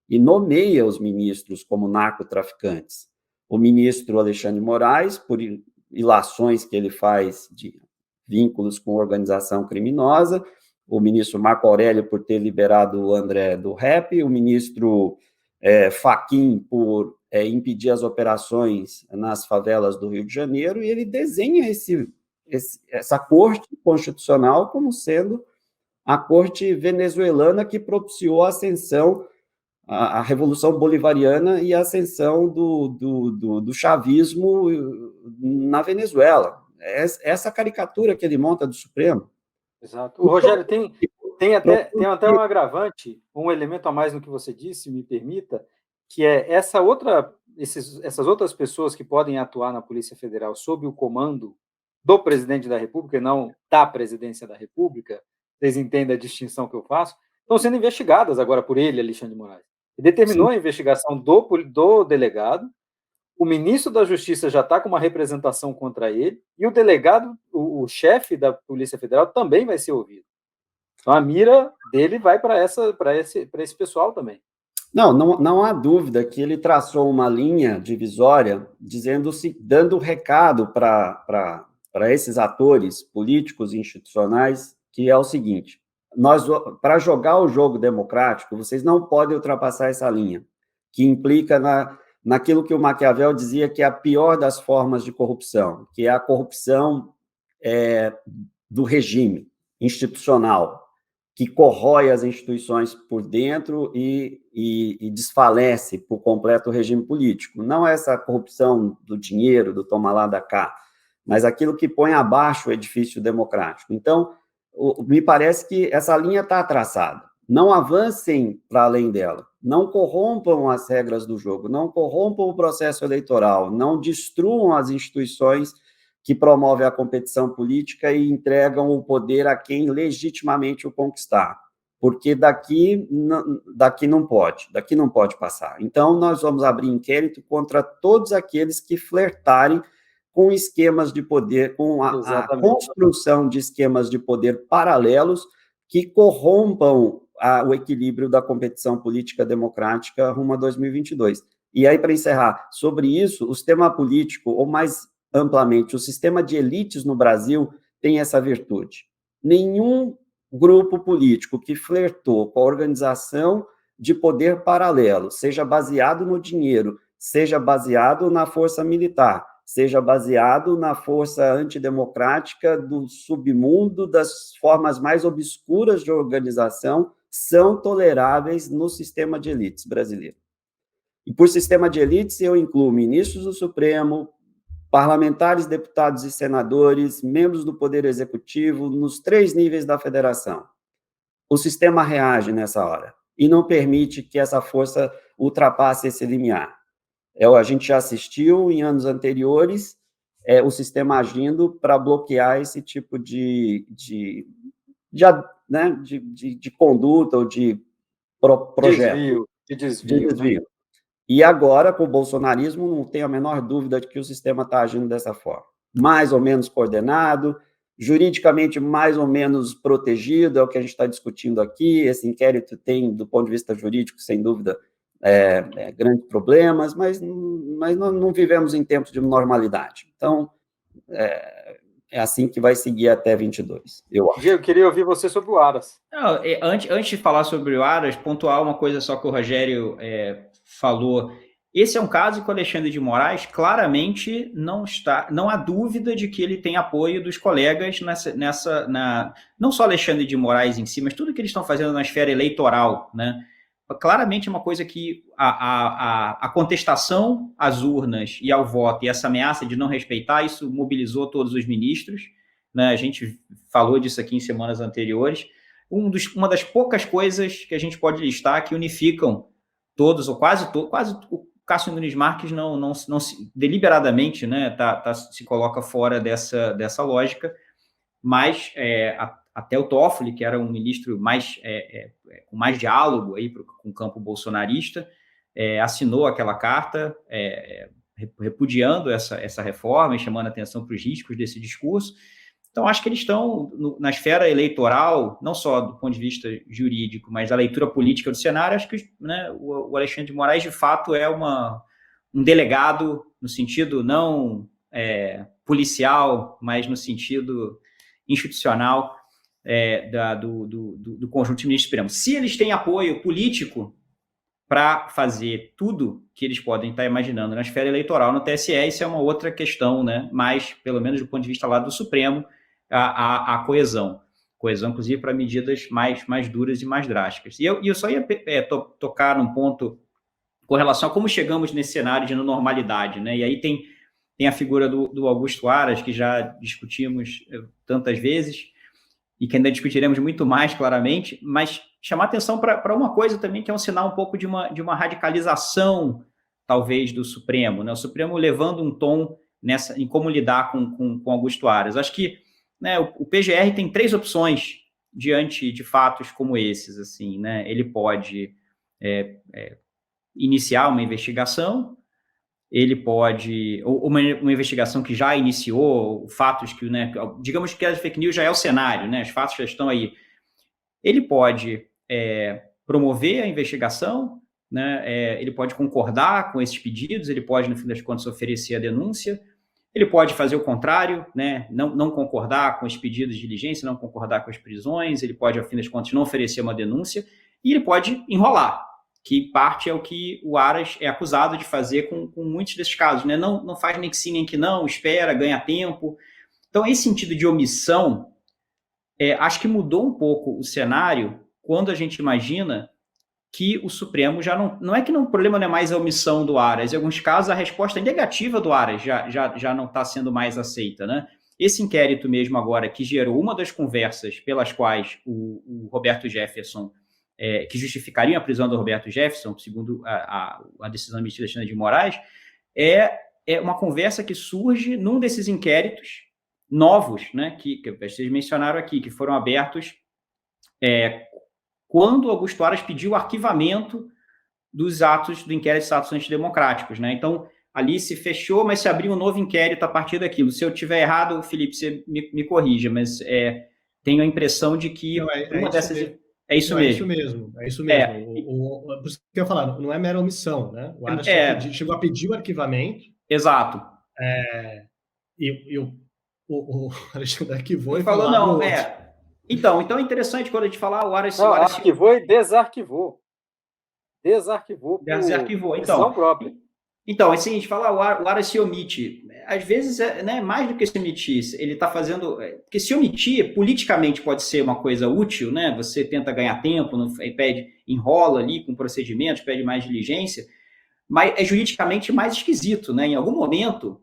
Speaker 2: e nomeia os ministros como narcotraficantes. O ministro Alexandre de Moraes, por ilações que ele faz de vínculos com organização criminosa, o ministro Marco Aurélio por ter liberado o André do Rap, o ministro Fachin por impedir as operações nas favelas do Rio de Janeiro, e ele desenha essa corte constitucional como sendo a corte venezuelana que propiciou a ascensão, a Revolução Bolivariana e a ascensão do chavismo na Venezuela. Essa caricatura que ele monta do Supremo.
Speaker 1: Exato. O Rogério, tem até um agravante, um elemento a mais no que você disse, me permita, que é essas outras pessoas que podem atuar na Polícia Federal sob o comando do presidente da República, e não da presidência da República, vocês entendem a distinção que eu faço, estão sendo investigadas agora por ele, Alexandre de Moraes. Ele determinou a investigação do delegado, o ministro da Justiça já está com uma representação contra ele, e o delegado, o chefe da Polícia Federal, também vai ser ouvido. Então, a mira dele vai para esse pessoal também.
Speaker 2: Não há dúvida que ele traçou uma linha divisória, dando recado para esses atores políticos e institucionais, que é o seguinte: para jogar o jogo democrático, vocês não podem ultrapassar essa linha, que implica naquilo que o Maquiavel dizia que é a pior das formas de corrupção, que é a corrupção do regime institucional, que corrói as instituições por dentro e desfalece por completo o regime político. Não é essa corrupção do dinheiro, do toma lá da cá, mas aquilo que põe abaixo o edifício democrático. Então, me parece que essa linha está traçada. Não avancem para além dela. Não corrompam as regras do jogo, não corrompam o processo eleitoral, não destruam as instituições que promovem a competição política e entregam o poder a quem legitimamente o conquistar. porque daqui não pode passar. Então, nós vamos abrir inquérito contra todos aqueles que flertarem com esquemas de poder, com a construção de esquemas de poder paralelos que corrompam o equilíbrio da competição política democrática rumo a 2022. E aí, para encerrar, sobre isso, o sistema político, ou mais amplamente, o sistema de elites no Brasil tem essa virtude. Nenhum grupo político que flertou com a organização de poder paralelo, seja baseado no dinheiro, seja baseado na força militar, seja baseado na força antidemocrática do submundo, das formas mais obscuras de organização, são toleráveis no sistema de elites brasileiro. E por sistema de elites, eu incluo ministros do Supremo, parlamentares, deputados e senadores, membros do Poder Executivo, nos 3 níveis da federação. O sistema reage nessa hora e não permite que essa força ultrapasse esse limiar. A gente já assistiu em anos anteriores o sistema agindo para bloquear esse tipo de conduta ou de projeto.
Speaker 1: De desvio.
Speaker 2: E agora, com o bolsonarismo, não tenho a menor dúvida de que o sistema está agindo dessa forma. Mais ou menos coordenado, juridicamente mais ou menos protegido, é o que a gente está discutindo aqui. Esse inquérito tem, do ponto de vista jurídico, sem dúvida, grandes problemas, mas não vivemos em tempos de normalidade. Então, é assim que vai seguir até 22, eu acho.
Speaker 1: Eu queria ouvir você sobre o Aras.
Speaker 5: Não, antes de falar sobre o Aras, pontuar uma coisa só que o Rogério falou. Esse é um caso que o Alexandre de Moraes claramente não há dúvida de que ele tem apoio dos colegas não só Alexandre de Moraes em si, mas tudo que eles estão fazendo na esfera eleitoral, né? Claramente é uma coisa que a contestação às urnas e ao voto e essa ameaça de não respeitar, isso mobilizou todos os ministros, né? A gente falou disso aqui em semanas anteriores. Uma das poucas coisas que a gente pode listar que unificam todos, ou quase o Cássio Nunes Marques não deliberadamente, né, se coloca fora dessa lógica, mas até o Toffoli, que era um ministro com mais diálogo aí com o campo bolsonarista, assinou aquela carta repudiando essa reforma e chamando a atenção para os riscos desse discurso. Então, acho que eles estão na esfera eleitoral, não só do ponto de vista jurídico, mas da leitura política do cenário. Acho que, né, o Alexandre de Moraes, de fato, é um delegado no sentido não policial, mas no sentido institucional do conjunto de ministros supremos. Se eles têm apoio político para fazer tudo que eles podem estar imaginando na esfera eleitoral no TSE, isso é uma outra questão, né? Mas, pelo menos do ponto de vista lá do Supremo, a coesão, inclusive, para medidas mais duras e mais drásticas. E eu só ia tocar num ponto com relação a como chegamos nesse cenário de normalidade, né? E aí tem a figura do Augusto Aras, que já discutimos tantas vezes e que ainda discutiremos muito mais claramente, mas chamar atenção para uma coisa também que é um sinal um pouco de uma radicalização, talvez, do Supremo, né? O Supremo levando um tom em como lidar com Augusto Aras. Acho que, né, o PGR tem 3 opções diante de fatos como esses, assim, né? Ele pode iniciar uma investigação, ele pode, ou uma investigação que já iniciou, fatos que, né, digamos que a fake news já é o cenário, né? Os fatos já estão aí. Ele pode promover a investigação, né? Ele pode concordar com esses pedidos, ele pode, no fim das contas, oferecer a denúncia. Ele pode fazer o contrário, né? Não concordar com os pedidos de diligência, não concordar com as prisões, ele pode, ao fim das contas, não oferecer uma denúncia, e ele pode enrolar, que parte é o que o Aras é acusado de fazer com muitos desses casos, né? Não faz nem que sim, nem que não, espera, ganha tempo. Então, esse sentido de omissão, acho que mudou um pouco o cenário quando a gente imagina que o Supremo já não é que o problema não é mais a omissão do Aras, em alguns casos a resposta negativa do Aras já não está sendo mais aceita, né? Esse inquérito mesmo agora, que gerou uma das conversas pelas quais o Roberto Jefferson, que justificariam a prisão do Roberto Jefferson, segundo a decisão da ministra Alexandre de Moraes, é uma conversa que surge num desses inquéritos novos, né, que vocês mencionaram aqui, que foram abertos quando Augusto Aras pediu o arquivamento dos atos, do inquérito de atos antidemocráticos, né? Então, ali se fechou, mas se abriu um novo inquérito a partir daquilo. Se eu tiver errado, Felipe, você me corrija, mas tenho a impressão de que uma dessas... É isso mesmo.
Speaker 4: É isso mesmo. Por isso que eu ia falar, não é mera omissão, né? O Aras chegou a pedir o arquivamento.
Speaker 5: Exato.
Speaker 4: E o Alexandre arquivou e
Speaker 5: falou, não, Então é interessante quando a gente falar o Aras...
Speaker 1: Não, arquivou e desarquivou. Desarquivou
Speaker 5: por
Speaker 1: decisão própria.
Speaker 5: Então, é o seguinte, falar o Aras se omite. Às vezes, né, mais do que se omitir, ele está fazendo... Porque se omitir, politicamente pode ser uma coisa útil, né? Você tenta ganhar tempo, enrola ali com procedimentos, pede mais diligência, mas é juridicamente mais esquisito, né? Em algum momento,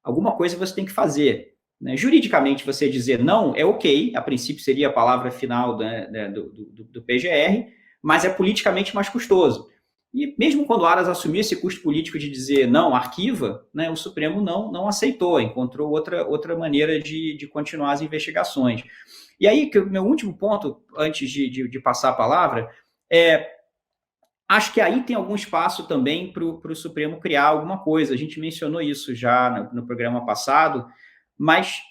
Speaker 5: alguma coisa você tem que fazer. Né? Juridicamente, você dizer não é ok, a princípio seria a palavra final do PGR, mas é politicamente mais custoso. E mesmo quando o Aras assumiu esse custo político de dizer não, arquiva, né, o Supremo não aceitou, encontrou outra maneira de continuar as investigações. E aí, que o meu último ponto, antes de passar a palavra, acho que aí tem algum espaço também para o Supremo criar alguma coisa. A gente mencionou isso já no programa passado, mas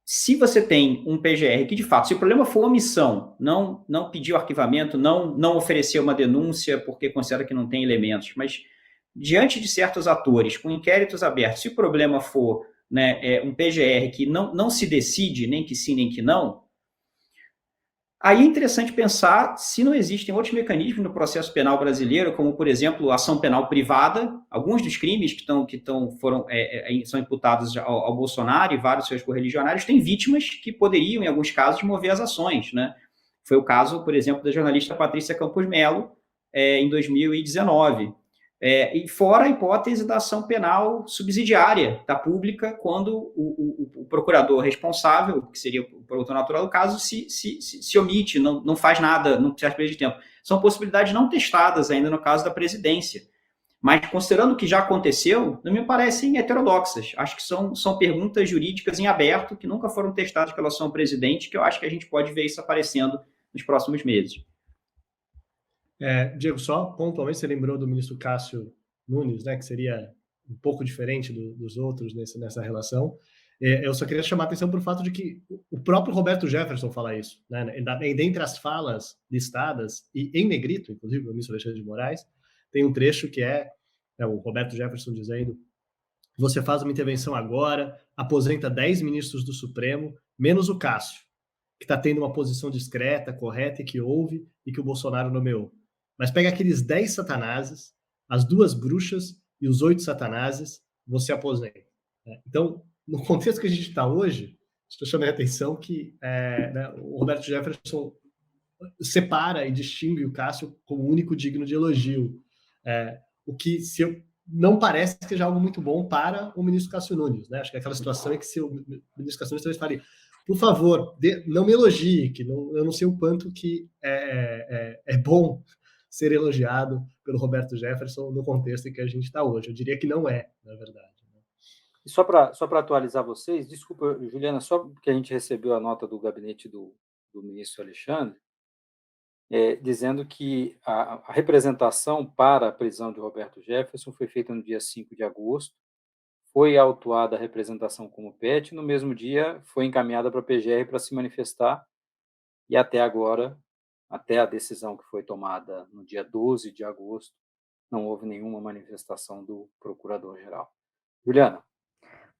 Speaker 5: se você tem um PGR que, de fato, se o problema for omissão, não pedir o arquivamento, não oferecer uma denúncia porque considera que não tem elementos, mas diante de certos atores, com inquéritos abertos, se o problema for, né, um PGR que não se decide, nem que sim, nem que não, aí é interessante pensar se não existem outros mecanismos no processo penal brasileiro, como, por exemplo, a ação penal privada. Alguns dos crimes são imputados ao Bolsonaro e vários seus correligionários têm vítimas que poderiam, em alguns casos, mover as ações. Né? Foi o caso, por exemplo, da jornalista Patrícia Campos Melo, em 2019. E fora a hipótese da ação penal subsidiária da pública, quando o procurador responsável, que seria o promotor natural do caso, se omite, não faz nada, não precisa perder de tempo. São possibilidades não testadas ainda no caso da presidência. Mas, considerando o que já aconteceu, não me parecem heterodoxas. Acho que são perguntas jurídicas em aberto que nunca foram testadas pela ação presidente, que eu acho que a gente pode ver isso aparecendo nos próximos meses.
Speaker 4: Diego, só pontualmente, você lembrou do ministro Cássio Nunes, né, que seria um pouco diferente dos outros nessa relação. Eu só queria chamar a atenção para o fato de que o próprio Roberto Jefferson fala isso. Né, dentre as falas listadas, e em negrito, inclusive, o ministro Alexandre de Moraes, tem um trecho que o Roberto Jefferson dizendo: você faz uma intervenção agora, aposenta 10 ministros do Supremo, menos o Cássio, que está tendo uma posição discreta, correta e que ouve e que o Bolsonaro nomeou. Mas pega aqueles 10 satanases, as 2 bruxas e os 8 satanases, você aposenta. Então, no contexto que a gente está hoje, estou chamando a atenção que o Roberto Jefferson separa e distingue o Cássio como o único digno de elogio. O que não parece que seja algo muito bom para o ministro Cássio Nunes. Né? Acho que é aquela situação em que se o ministro Cássio Nunes talvez fale: por favor, não me elogie, que eu não sei o quanto que é bom ser elogiado pelo Roberto Jefferson no contexto em que a gente está hoje. Eu diria que não é, na verdade.
Speaker 1: E só para atualizar vocês, desculpa, Juliana, só porque a gente recebeu a nota do gabinete do ministro Alexandre, dizendo que a representação para a prisão de Roberto Jefferson foi feita no dia 5 de agosto, foi autuada a representação como PET, no mesmo dia foi encaminhada para a PGR para se manifestar, e até agora, até a decisão que foi tomada no dia 12 de agosto, não houve nenhuma manifestação do Procurador-Geral. Juliana.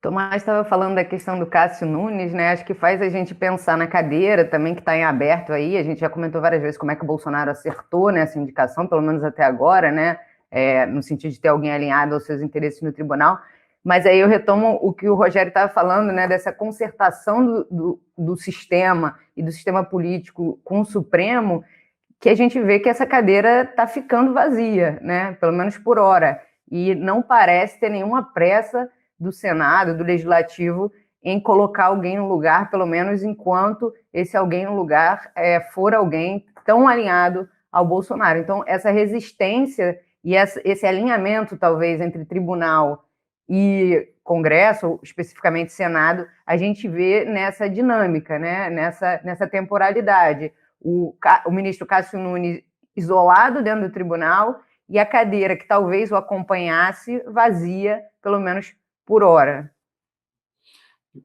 Speaker 3: Tomás estava falando da questão do Cássio Nunes, né? Acho que faz a gente pensar na cadeira também que está em aberto aí. A gente já comentou várias vezes como é que o Bolsonaro acertou nessa indicação, pelo menos até agora, né? No sentido de ter alguém alinhado aos seus interesses no tribunal. Mas aí eu retomo o que o Rogério estava falando, né? Dessa concertação do sistema e do sistema político com o Supremo, que a gente vê que essa cadeira está ficando vazia, né? Pelo menos por hora. E não parece ter nenhuma pressa do Senado, do Legislativo, em colocar alguém no lugar, pelo menos enquanto esse alguém no lugar for alguém tão alinhado ao Bolsonaro. Então, essa resistência e esse alinhamento, talvez, entre tribunal e Congresso, ou especificamente Senado, a gente vê nessa dinâmica, né? nessa temporalidade. o ministro Cássio Nunes isolado dentro do tribunal e a cadeira que talvez o acompanhasse vazia, pelo menos por hora.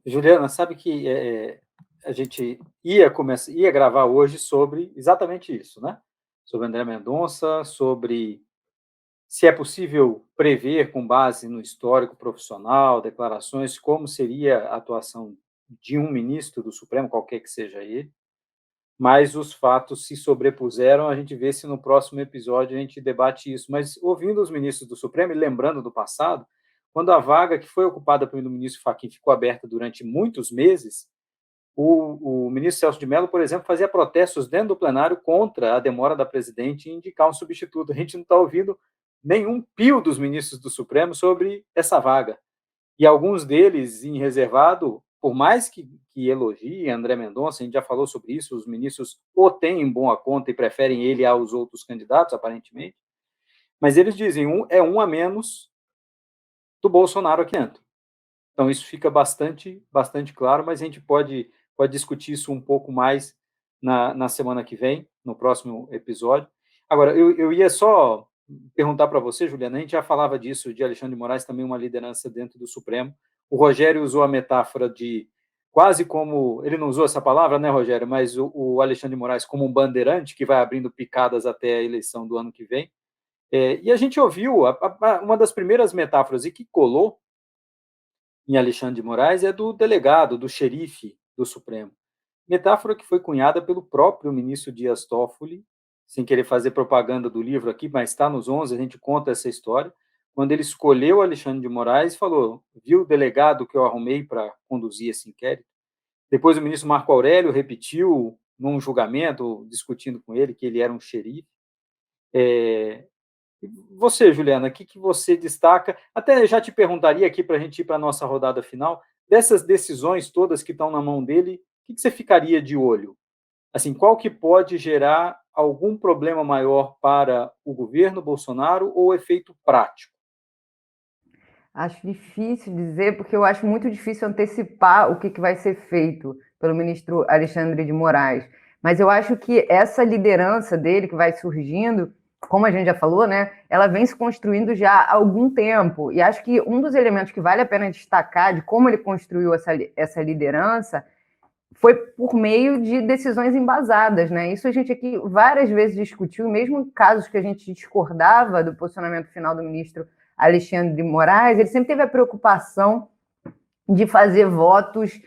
Speaker 1: Juliana, sabe que a gente ia gravar hoje sobre exatamente isso, né? Sobre André Mendonça, sobre se é possível prever, com base no histórico profissional, declarações, como seria a atuação de um ministro do Supremo, qualquer que seja ele, mas os fatos se sobrepuseram, a gente vê se no próximo episódio a gente debate isso. Mas ouvindo os ministros do Supremo e lembrando do passado, quando a vaga que foi ocupada pelo ministro Fachin ficou aberta durante muitos meses, o ministro Celso de Mello, por exemplo, fazia protestos dentro do plenário contra a demora da presidente em indicar um substituto. A gente não está ouvindo nenhum pio dos ministros do Supremo sobre essa vaga. E alguns deles, em reservado, por mais que elogiem André Mendonça, a gente já falou sobre isso, os ministros o têm em boa conta e preferem ele aos outros candidatos, aparentemente, mas eles dizem, um a menos do Bolsonaro aqui dentro. Então, isso fica bastante claro, mas a gente pode discutir isso um pouco mais na semana que vem, no próximo episódio. Agora, eu ia só perguntar para você, Juliana, a gente já falava disso, de Alexandre de Moraes, também uma liderança dentro do Supremo. O Rogério usou a metáfora de quase como, ele não usou essa palavra, né, Rogério, mas o Alexandre de Moraes como um bandeirante que vai abrindo picadas até a eleição do ano que vem. E a gente ouviu, uma das primeiras metáforas e que colou em Alexandre de Moraes é do delegado, do xerife do Supremo. Metáfora que foi cunhada pelo próprio ministro Dias Toffoli, sem querer fazer propaganda do livro aqui, mas está nos 11, a gente conta essa história, quando ele escolheu Alexandre de Moraes, falou, viu o delegado que eu arrumei para conduzir esse inquérito? Depois o ministro Marco Aurélio repetiu num julgamento, discutindo com ele, que ele era um xerife. Você, Juliana, o que você destaca? Até já te perguntaria aqui para a gente ir para a nossa rodada final, dessas decisões todas que estão na mão dele, o que você ficaria de olho? Assim, qual que pode gerar algum problema maior para o governo Bolsonaro ou efeito prático?
Speaker 3: Acho difícil dizer, porque eu acho muito difícil antecipar o que vai ser feito pelo ministro Alexandre de Moraes. Mas eu acho que essa liderança dele que vai surgindo, como a gente já falou, né, ela vem se construindo já há algum tempo. E acho que um dos elementos que vale a pena destacar de como ele construiu essa liderança foi por meio de decisões embasadas, né? Isso a gente aqui várias vezes discutiu, mesmo em casos que a gente discordava do posicionamento final do ministro Alexandre de Moraes, ele sempre teve a preocupação de fazer votos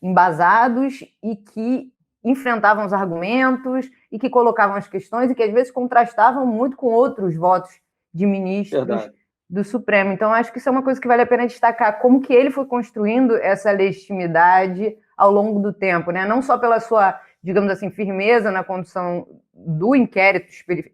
Speaker 3: embasados e que enfrentavam os argumentos e que colocavam as questões e que às vezes contrastavam muito com outros votos de ministros do Supremo. Então, acho que isso é uma coisa que vale a pena destacar, como que ele foi construindo essa legitimidade ao longo do tempo, né? Não só pela sua, digamos assim, firmeza na condução do inquérito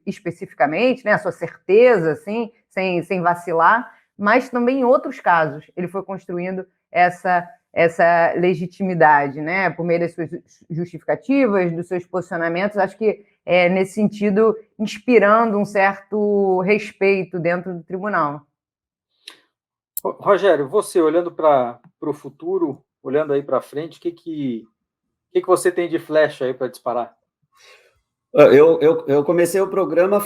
Speaker 3: especificamente, né? A sua certeza, assim, sem vacilar, mas também em outros casos ele foi construindo essa legitimidade, né? Por meio das suas justificativas, dos seus posicionamentos, acho que nesse sentido, inspirando um certo respeito dentro do tribunal.
Speaker 1: Rogério, você olhando para o futuro, olhando aí para frente, o que você tem de flecha aí para disparar?
Speaker 2: Eu comecei o programa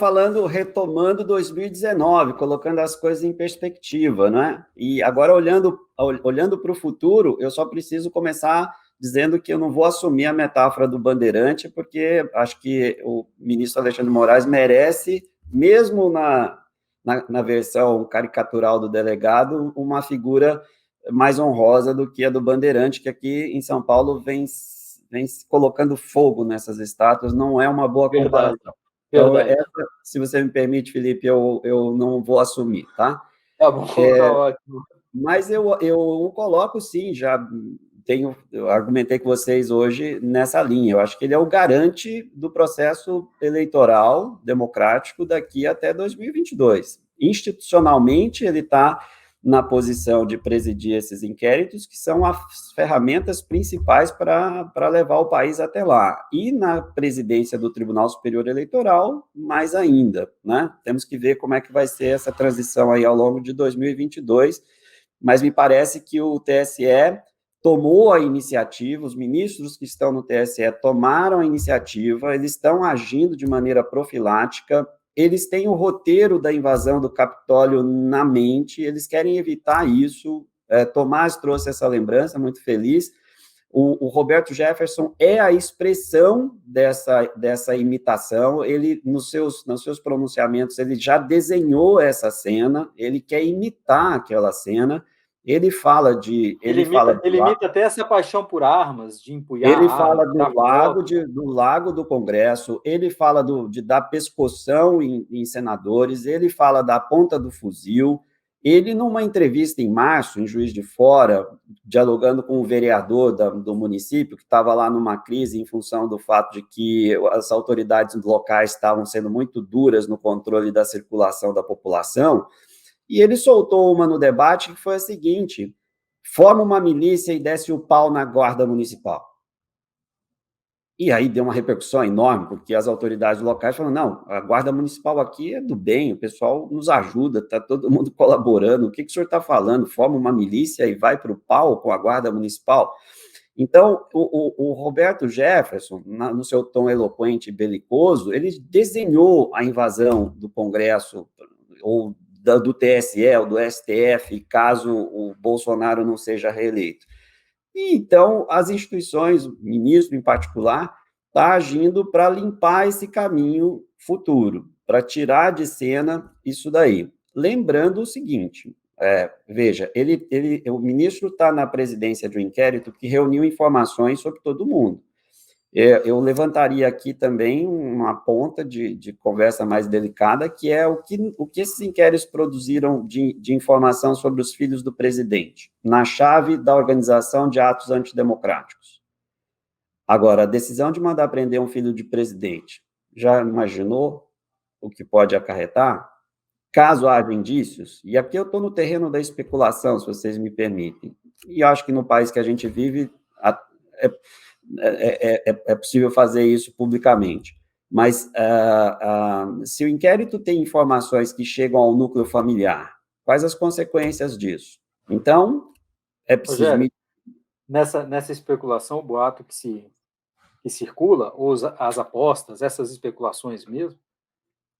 Speaker 2: retomando 2019, colocando as coisas em perspectiva, né? E agora, olhando para o futuro, eu só preciso começar dizendo que eu não vou assumir a metáfora do bandeirante, porque acho que o ministro Alexandre de Moraes merece, mesmo na versão caricatural do delegado, uma figura mais honrosa do que a do bandeirante, que aqui em São Paulo vem colocando fogo nessas estátuas, não é uma boa comparação. Então, se você me permite, Felipe, eu não vou assumir, tá?
Speaker 1: Tá bom, tá ótimo.
Speaker 2: Mas eu o coloco, sim, eu argumentei com vocês hoje nessa linha. Eu acho que ele é o garante do processo eleitoral democrático daqui até 2022. Institucionalmente, ele está na posição de presidir esses inquéritos, que são as ferramentas principais para levar o país até lá. E na presidência do Tribunal Superior Eleitoral, mais ainda, né? Temos que ver como é que vai ser essa transição aí ao longo de 2022, mas me parece que o TSE tomou a iniciativa, os ministros que estão no TSE tomaram a iniciativa, eles estão agindo de maneira profilática, eles têm o roteiro da invasão do Capitólio na mente, eles querem evitar isso. Tomás trouxe essa lembrança, muito feliz. O Roberto Jefferson é a expressão dessa imitação. Ele, nos seus pronunciamentos, ele já desenhou essa cena, ele quer imitar aquela cena. Ele fala de...
Speaker 1: Ele imita até essa paixão por armas, de empunhar
Speaker 2: ele
Speaker 1: armas.
Speaker 2: Fala do lago do Congresso, ele fala da pescoção em senadores, ele fala da ponta do fuzil. Ele, numa entrevista em março, em Juiz de Fora, dialogando com o vereador do município, que estava lá numa crise em função do fato de que as autoridades locais estavam sendo muito duras no controle da circulação da população, e ele soltou uma no debate que foi a seguinte: forma uma milícia e desce o pau na guarda municipal. E aí deu uma repercussão enorme, porque as autoridades locais falaram, não, a guarda municipal aqui é do bem, o pessoal nos ajuda, está todo mundo colaborando, o que o senhor está falando? Forma uma milícia e vai para o pau com a guarda municipal? Então, o Roberto Jefferson, no seu tom eloquente e belicoso, ele desenhou a invasão do Congresso, ou do TSE, ou do STF, caso o Bolsonaro não seja reeleito. E, então, as instituições, o ministro em particular, está agindo para limpar esse caminho futuro, para tirar de cena isso daí. Lembrando o seguinte, veja, o ministro está na presidência de um inquérito que reuniu informações sobre todo mundo. Eu levantaria aqui também uma ponta de conversa mais delicada, que é o que esses inquéritos produziram de informação sobre os filhos do presidente, na chave da organização de atos antidemocráticos. Agora, a decisão de mandar prender um filho de presidente, já imaginou o que pode acarretar? Caso haja indícios, e aqui eu estou no terreno da especulação, se vocês me permitem, e acho que no país que a gente vive é possível fazer isso publicamente. Mas se o inquérito tem informações que chegam ao núcleo familiar, quais as consequências disso? Então, é preciso...
Speaker 1: Rogério, nessa especulação, o boato que circula, ou as apostas, essas especulações mesmo,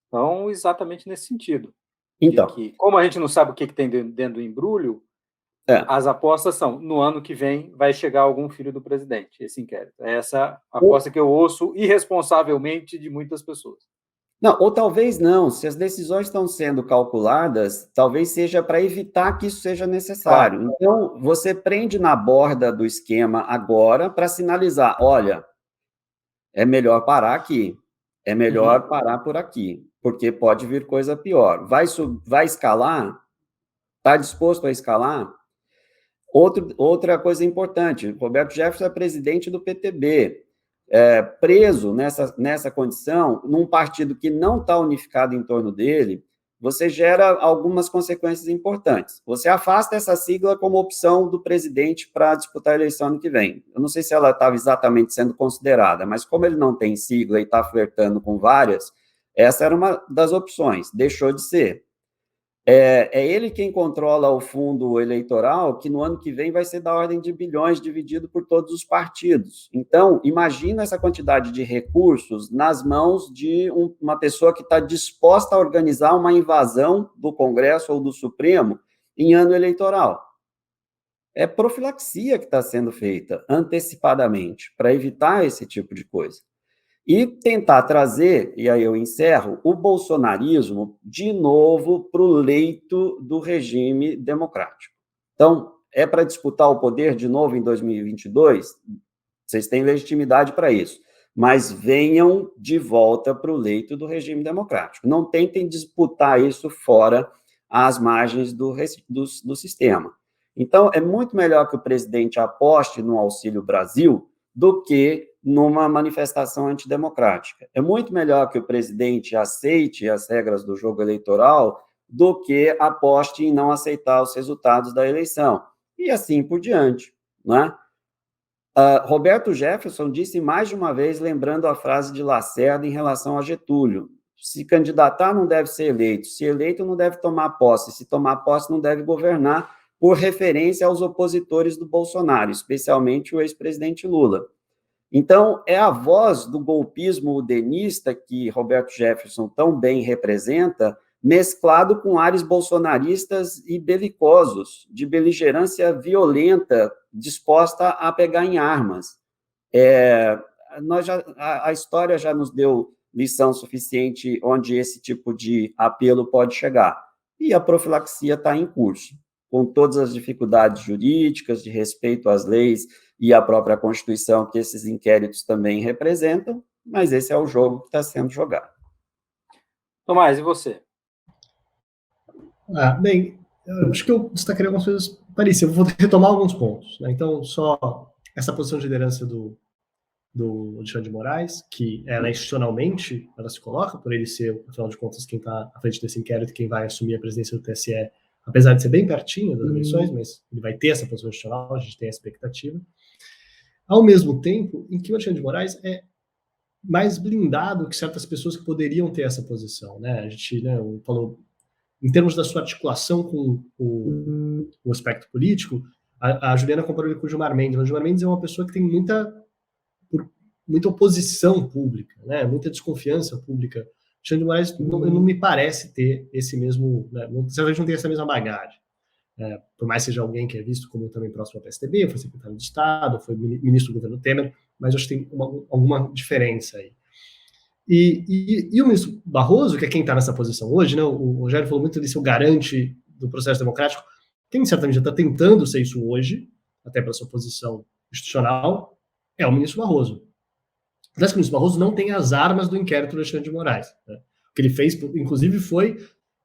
Speaker 1: estão exatamente nesse sentido.
Speaker 2: Então,
Speaker 1: que, como a gente não sabe o que tem dentro do embrulho, as apostas são, no ano que vem, vai chegar algum filho do presidente, esse inquérito. É essa aposta que eu ouço irresponsavelmente de muitas pessoas.
Speaker 2: Não, ou talvez não. Se as decisões estão sendo calculadas, talvez seja para evitar que isso seja necessário. Claro. Então, você prende na borda do esquema agora para sinalizar, olha, é melhor parar aqui, é melhor parar por aqui, porque pode vir coisa pior. Vai escalar? Está disposto a escalar? Outra coisa importante, Roberto Jefferson é presidente do PTB, preso nessa condição, num partido que não está unificado em torno dele, você gera algumas consequências importantes. Você afasta essa sigla como opção do presidente para disputar a eleição ano que vem. Eu não sei se ela estava exatamente sendo considerada, mas como ele não tem sigla e está flertando com várias, essa era uma das opções, deixou de ser. É ele quem controla o fundo eleitoral, que no ano que vem vai ser da ordem de bilhões, dividido por todos os partidos. Então, imagina essa quantidade de recursos nas mãos de uma pessoa que está disposta a organizar uma invasão do Congresso ou do Supremo em ano eleitoral. É profilaxia que está sendo feita antecipadamente, para evitar esse tipo de coisa. E tentar trazer, e aí eu encerro, o bolsonarismo de novo para o leito do regime democrático. Então, é para disputar o poder de novo em 2022? Vocês têm legitimidade para isso, mas venham de volta para o leito do regime democrático. Não tentem disputar isso fora às margens do sistema. Então, é muito melhor que o presidente aposte no Auxílio Brasil do que numa manifestação antidemocrática. É muito melhor que o presidente aceite as regras do jogo eleitoral do que aposte em não aceitar os resultados da eleição. E assim por diante, né? Roberto Jefferson disse mais de uma vez, lembrando a frase de Lacerda em relação a Getúlio: se candidatar não deve ser eleito, se eleito não deve tomar posse, se tomar posse não deve governar, por referência aos opositores do Bolsonaro, especialmente o ex-presidente Lula. Então, é a voz do golpismo udenista que Roberto Jefferson tão bem representa, mesclado com ares bolsonaristas e belicosos, de beligerância violenta, disposta a pegar em armas. A história já nos deu lição suficiente onde esse tipo de apelo pode chegar. E a profilaxia está em curso, com todas as dificuldades jurídicas, de respeito às leis e à própria Constituição que esses inquéritos também representam, mas esse é o jogo que está sendo jogado.
Speaker 1: Tomás, e você?
Speaker 4: Bem, eu acho que eu destacaria algumas coisas parecidas. Eu vou retomar alguns pontos, né? Então, só essa posição de liderança do Alexandre de Moraes, que ela institucionalmente ela se coloca, por ele ser, afinal de contas, quem está à frente desse inquérito, quem vai assumir a presidência do TSE, apesar de ser bem pertinho das eleições, mas ele vai ter essa posição institucional, a gente tem a expectativa. Ao mesmo tempo em que o Alexandre de Moraes é mais blindado que certas pessoas que poderiam ter essa posição, né? A gente falou, em termos da sua articulação com o aspecto político, a Juliana comparou ele com o Gilmar Mendes. O Gilmar Mendes é uma pessoa que tem muita oposição pública, né? Muita desconfiança pública. Alexandre de Moraes não me parece ter esse mesmo, né? Certamente não tem essa mesma bagagem. Por mais que seja alguém que é visto como também próximo ao PSDB, foi secretário de Estado, foi ministro do governo Temer, mas eu acho que tem alguma diferença aí. E o ministro Barroso, que é quem está nessa posição hoje, né? O Rogério falou muito de ser o garante do processo democrático, quem certamente já está tentando ser isso hoje, até pela sua posição institucional, é o ministro Barroso. Parece que o ministro Barroso não tem as armas do inquérito do Alexandre de Moraes. Né? O que ele fez, inclusive, foi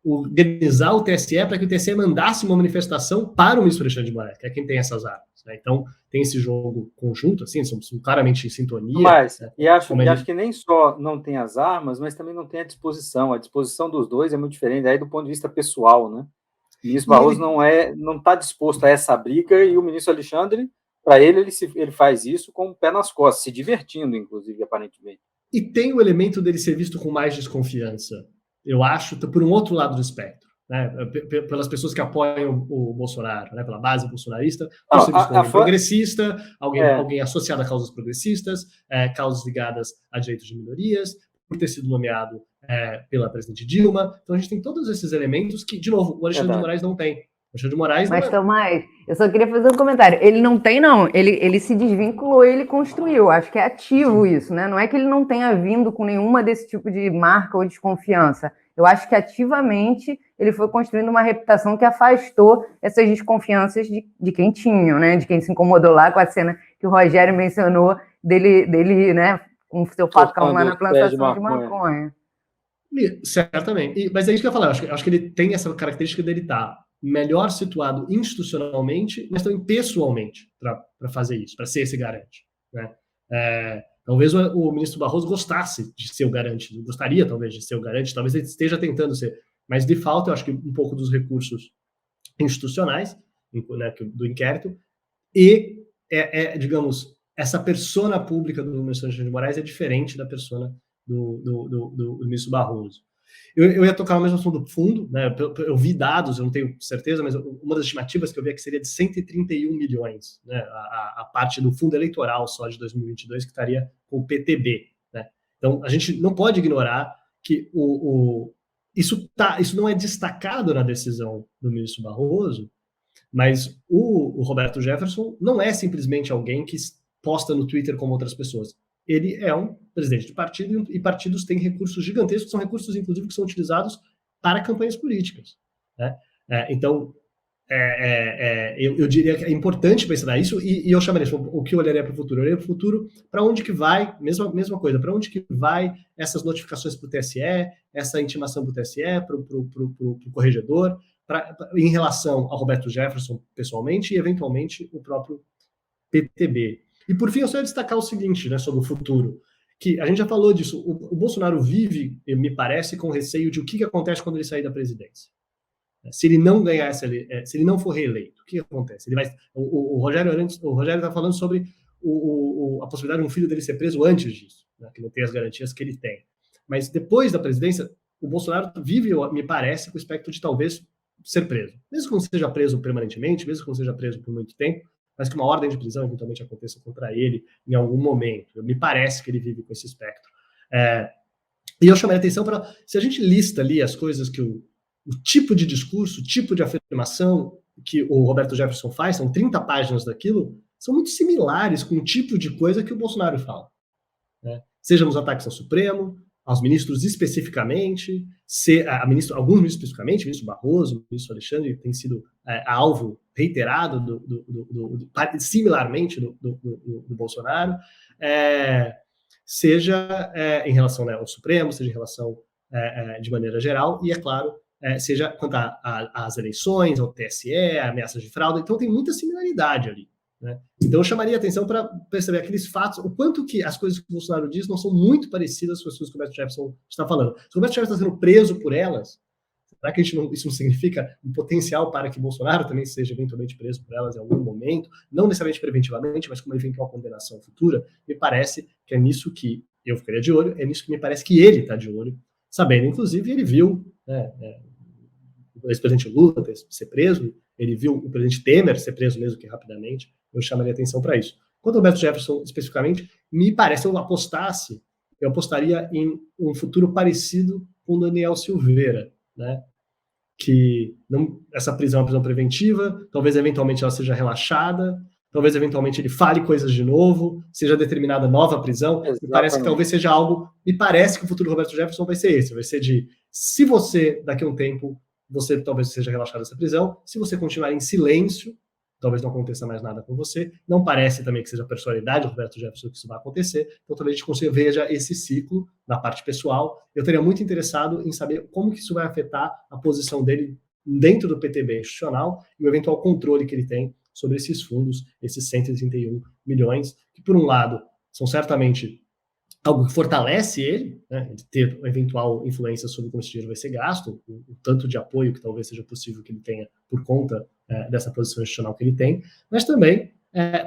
Speaker 4: organizar o TSE para que o TSE mandasse uma manifestação para o ministro Alexandre de Moraes, que é quem tem essas armas. Né? Então, tem esse jogo conjunto, assim, são claramente em sintonia.
Speaker 1: Mas,
Speaker 4: né?
Speaker 1: e acho que nem só não tem as armas, mas também não tem a disposição. A disposição dos dois é muito diferente, aí do ponto de vista pessoal, né? O ministro Barroso não está disposto a essa briga, e o ministro Alexandre, para ele faz isso com o pé nas costas, se divertindo, inclusive, aparentemente.
Speaker 4: E tem o elemento dele ser visto com mais desconfiança, eu acho, por um outro lado do espectro, né? Pelas pessoas que apoiam o Bolsonaro, né? Pela base bolsonarista, por ser visto como alguém progressista, alguém associado a causas progressistas, causas ligadas a direitos de minorias, por ter sido nomeado pela presidente Dilma. Então a gente tem todos esses elementos que, de novo, o Alexandre de Moraes não tem. Alexandre de Moraes
Speaker 3: mas, Tomás, eu só queria fazer um comentário. Ele não tem, não. Ele se desvinculou, ele construiu. Acho que é ativo isso, né? Não é que ele não tenha vindo com nenhuma desse tipo de marca ou desconfiança. Eu acho que ativamente ele foi construindo uma reputação que afastou essas desconfianças de quem tinham, né? De quem se incomodou lá com a cena que o Rogério mencionou dele, né? Com o seu facão lá na plantação de maconha.
Speaker 4: Certamente. Mas é isso que eu ia falar. Acho que ele tem essa característica dele estar melhor situado institucionalmente, mas também pessoalmente para fazer isso, para ser esse garante. Né? Talvez o ministro Barroso gostasse de ser o garante, gostaria talvez de ser o garante, talvez ele esteja tentando ser, mas de falta, eu acho que um pouco dos recursos institucionais, né, do inquérito, e, digamos, essa persona pública do ministro Alexandre de Moraes é diferente da persona do ministro Barroso. Eu ia tocar no mesmo assunto do fundo, né? Eu vi dados, eu não tenho certeza, mas uma das estimativas que eu vi é que seria de 131 milhões, né? A parte do fundo eleitoral só de 2022 que estaria com o PTB. Né? Então, a gente não pode ignorar que isso não é destacado na decisão do ministro Barroso, mas o Roberto Jefferson não é simplesmente alguém que posta no Twitter como outras pessoas. Ele é um presidente de partido e partidos têm recursos gigantescos, que são recursos, inclusive, que são utilizados para campanhas políticas. Né? Então, eu diria que é importante pensar nisso e eu chamaria isso, o que eu olharia para o futuro? Eu olharia para o futuro, para onde que vai, mesma coisa, para onde que vai essas notificações para o TSE, essa intimação para o TSE, para o corregedor, em relação ao Roberto Jefferson, pessoalmente, e, eventualmente, o próprio PTB. E, por fim, eu só ia destacar o seguinte, né, sobre o futuro, que a gente já falou disso, o Bolsonaro vive, me parece, com receio de o que acontece quando ele sair da presidência. Se ele não ganhar se ele não for reeleito, o que acontece? O Rogério está falando sobre a possibilidade de um filho dele ser preso antes disso, né, que não tem as garantias que ele tem. Mas depois da presidência, o Bolsonaro vive, me parece, com o espectro de talvez ser preso. Mesmo que não seja preso permanentemente, mesmo que não seja preso por muito tempo, mas que uma ordem de prisão eventualmente aconteça contra ele em algum momento. Me parece que ele vive com esse espectro. E eu chamaria a atenção para, se a gente lista ali as coisas que o tipo de discurso, o tipo de afirmação que o Roberto Jefferson faz, são 30 páginas daquilo, são muito similares com o tipo de coisa que o Bolsonaro fala. Né? Seja nos ataques ao Supremo, aos ministros especificamente, alguns ministros especificamente, o ministro Barroso, o ministro Alexandre, tem sido alvo reiterado similarmente do Bolsonaro, seja em relação ao Supremo, seja em relação de maneira geral, e, é claro, seja quanto às eleições, ao TSE, ameaças de fraude. Então, tem muita similaridade ali. Né? Então, eu chamaria a atenção para perceber aqueles fatos, o quanto que as coisas que o Bolsonaro diz não são muito parecidas com as coisas que o Roberto Jefferson está falando. Se o Roberto Jefferson está sendo preso por elas, será que isso não significa um potencial para que Bolsonaro também seja eventualmente preso por elas em algum momento? Não necessariamente preventivamente, mas com uma eventual condenação futura? Me parece que é nisso que eu ficaria de olho, é nisso que me parece que ele está de olho, sabendo, inclusive, ele viu o ex-presidente Lula ser preso, ele viu o presidente Temer ser preso mesmo que rapidamente. Eu chamaria atenção para isso. Quanto ao Roberto Jefferson, especificamente, me parece, eu apostaria em um futuro parecido com o Daniel Silveira, né? Que essa prisão é uma prisão preventiva, talvez eventualmente ela seja relaxada, talvez eventualmente ele fale coisas de novo, seja determinada nova prisão. Exatamente. Me parece que talvez seja algo, me parece que o futuro do Roberto Jefferson vai ser esse, vai ser de, se você, daqui a um tempo, você talvez seja relaxado dessa prisão, se você continuar em silêncio, talvez não aconteça mais nada com você. Não parece também que seja a personalidade do Roberto Jefferson que isso vai acontecer, então talvez a gente consiga veja esse ciclo na parte pessoal. Eu estaria muito interessado em saber como que isso vai afetar a posição dele dentro do PTB institucional e o eventual controle que ele tem sobre esses fundos, esses 131 milhões, que por um lado são certamente algo que fortalece ele, né, de ter uma eventual influência sobre como esse dinheiro vai ser gasto, o tanto de apoio que talvez seja possível que ele tenha por conta dessa posição institucional que ele tem, mas também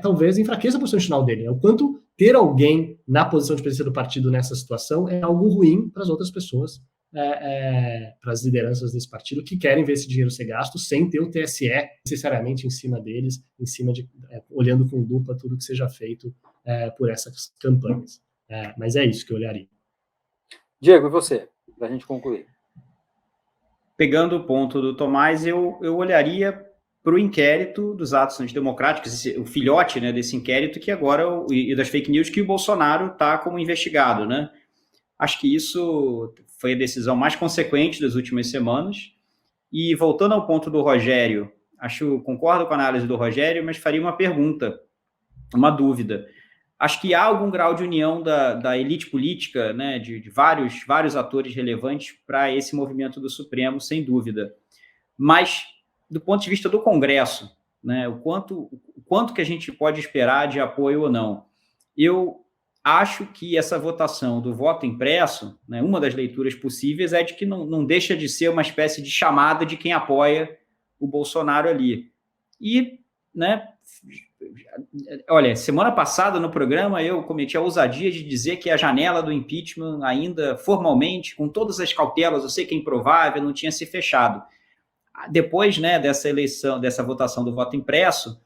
Speaker 4: talvez enfraqueça a posição institucional dele. Né? O quanto ter alguém na posição de presidência do partido nessa situação é algo ruim para as outras pessoas, para as lideranças desse partido que querem ver esse dinheiro ser gasto sem ter o TSE necessariamente em cima deles, em cima de olhando com lupa tudo que seja feito por essas campanhas. Mas é isso que eu olharia.
Speaker 1: Diego, e você, para a gente concluir?
Speaker 5: Pegando o ponto do Tomás, eu olharia para o inquérito dos atos antidemocráticos, o filhote, né, desse inquérito, que agora, e das fake news, que o Bolsonaro está como investigado. Né? Acho que isso foi a decisão mais consequente das últimas semanas. E voltando ao ponto do Rogério, concordo com a análise do Rogério, mas faria uma pergunta, uma dúvida. Acho que há algum grau de união da elite política, né, de vários atores relevantes para esse movimento do Supremo, sem dúvida. Mas, do ponto de vista do Congresso, né, o quanto que a gente pode esperar de apoio ou não? Eu acho que essa votação do voto impresso, né, uma das leituras possíveis é de que não deixa de ser uma espécie de chamada de quem apoia o Bolsonaro ali. E, né, olha, semana passada no programa eu cometi a ousadia de dizer que a janela do impeachment ainda formalmente, com todas as cautelas, eu sei que é improvável, não tinha se fechado. Depois, né, dessa eleição, dessa votação do voto impresso,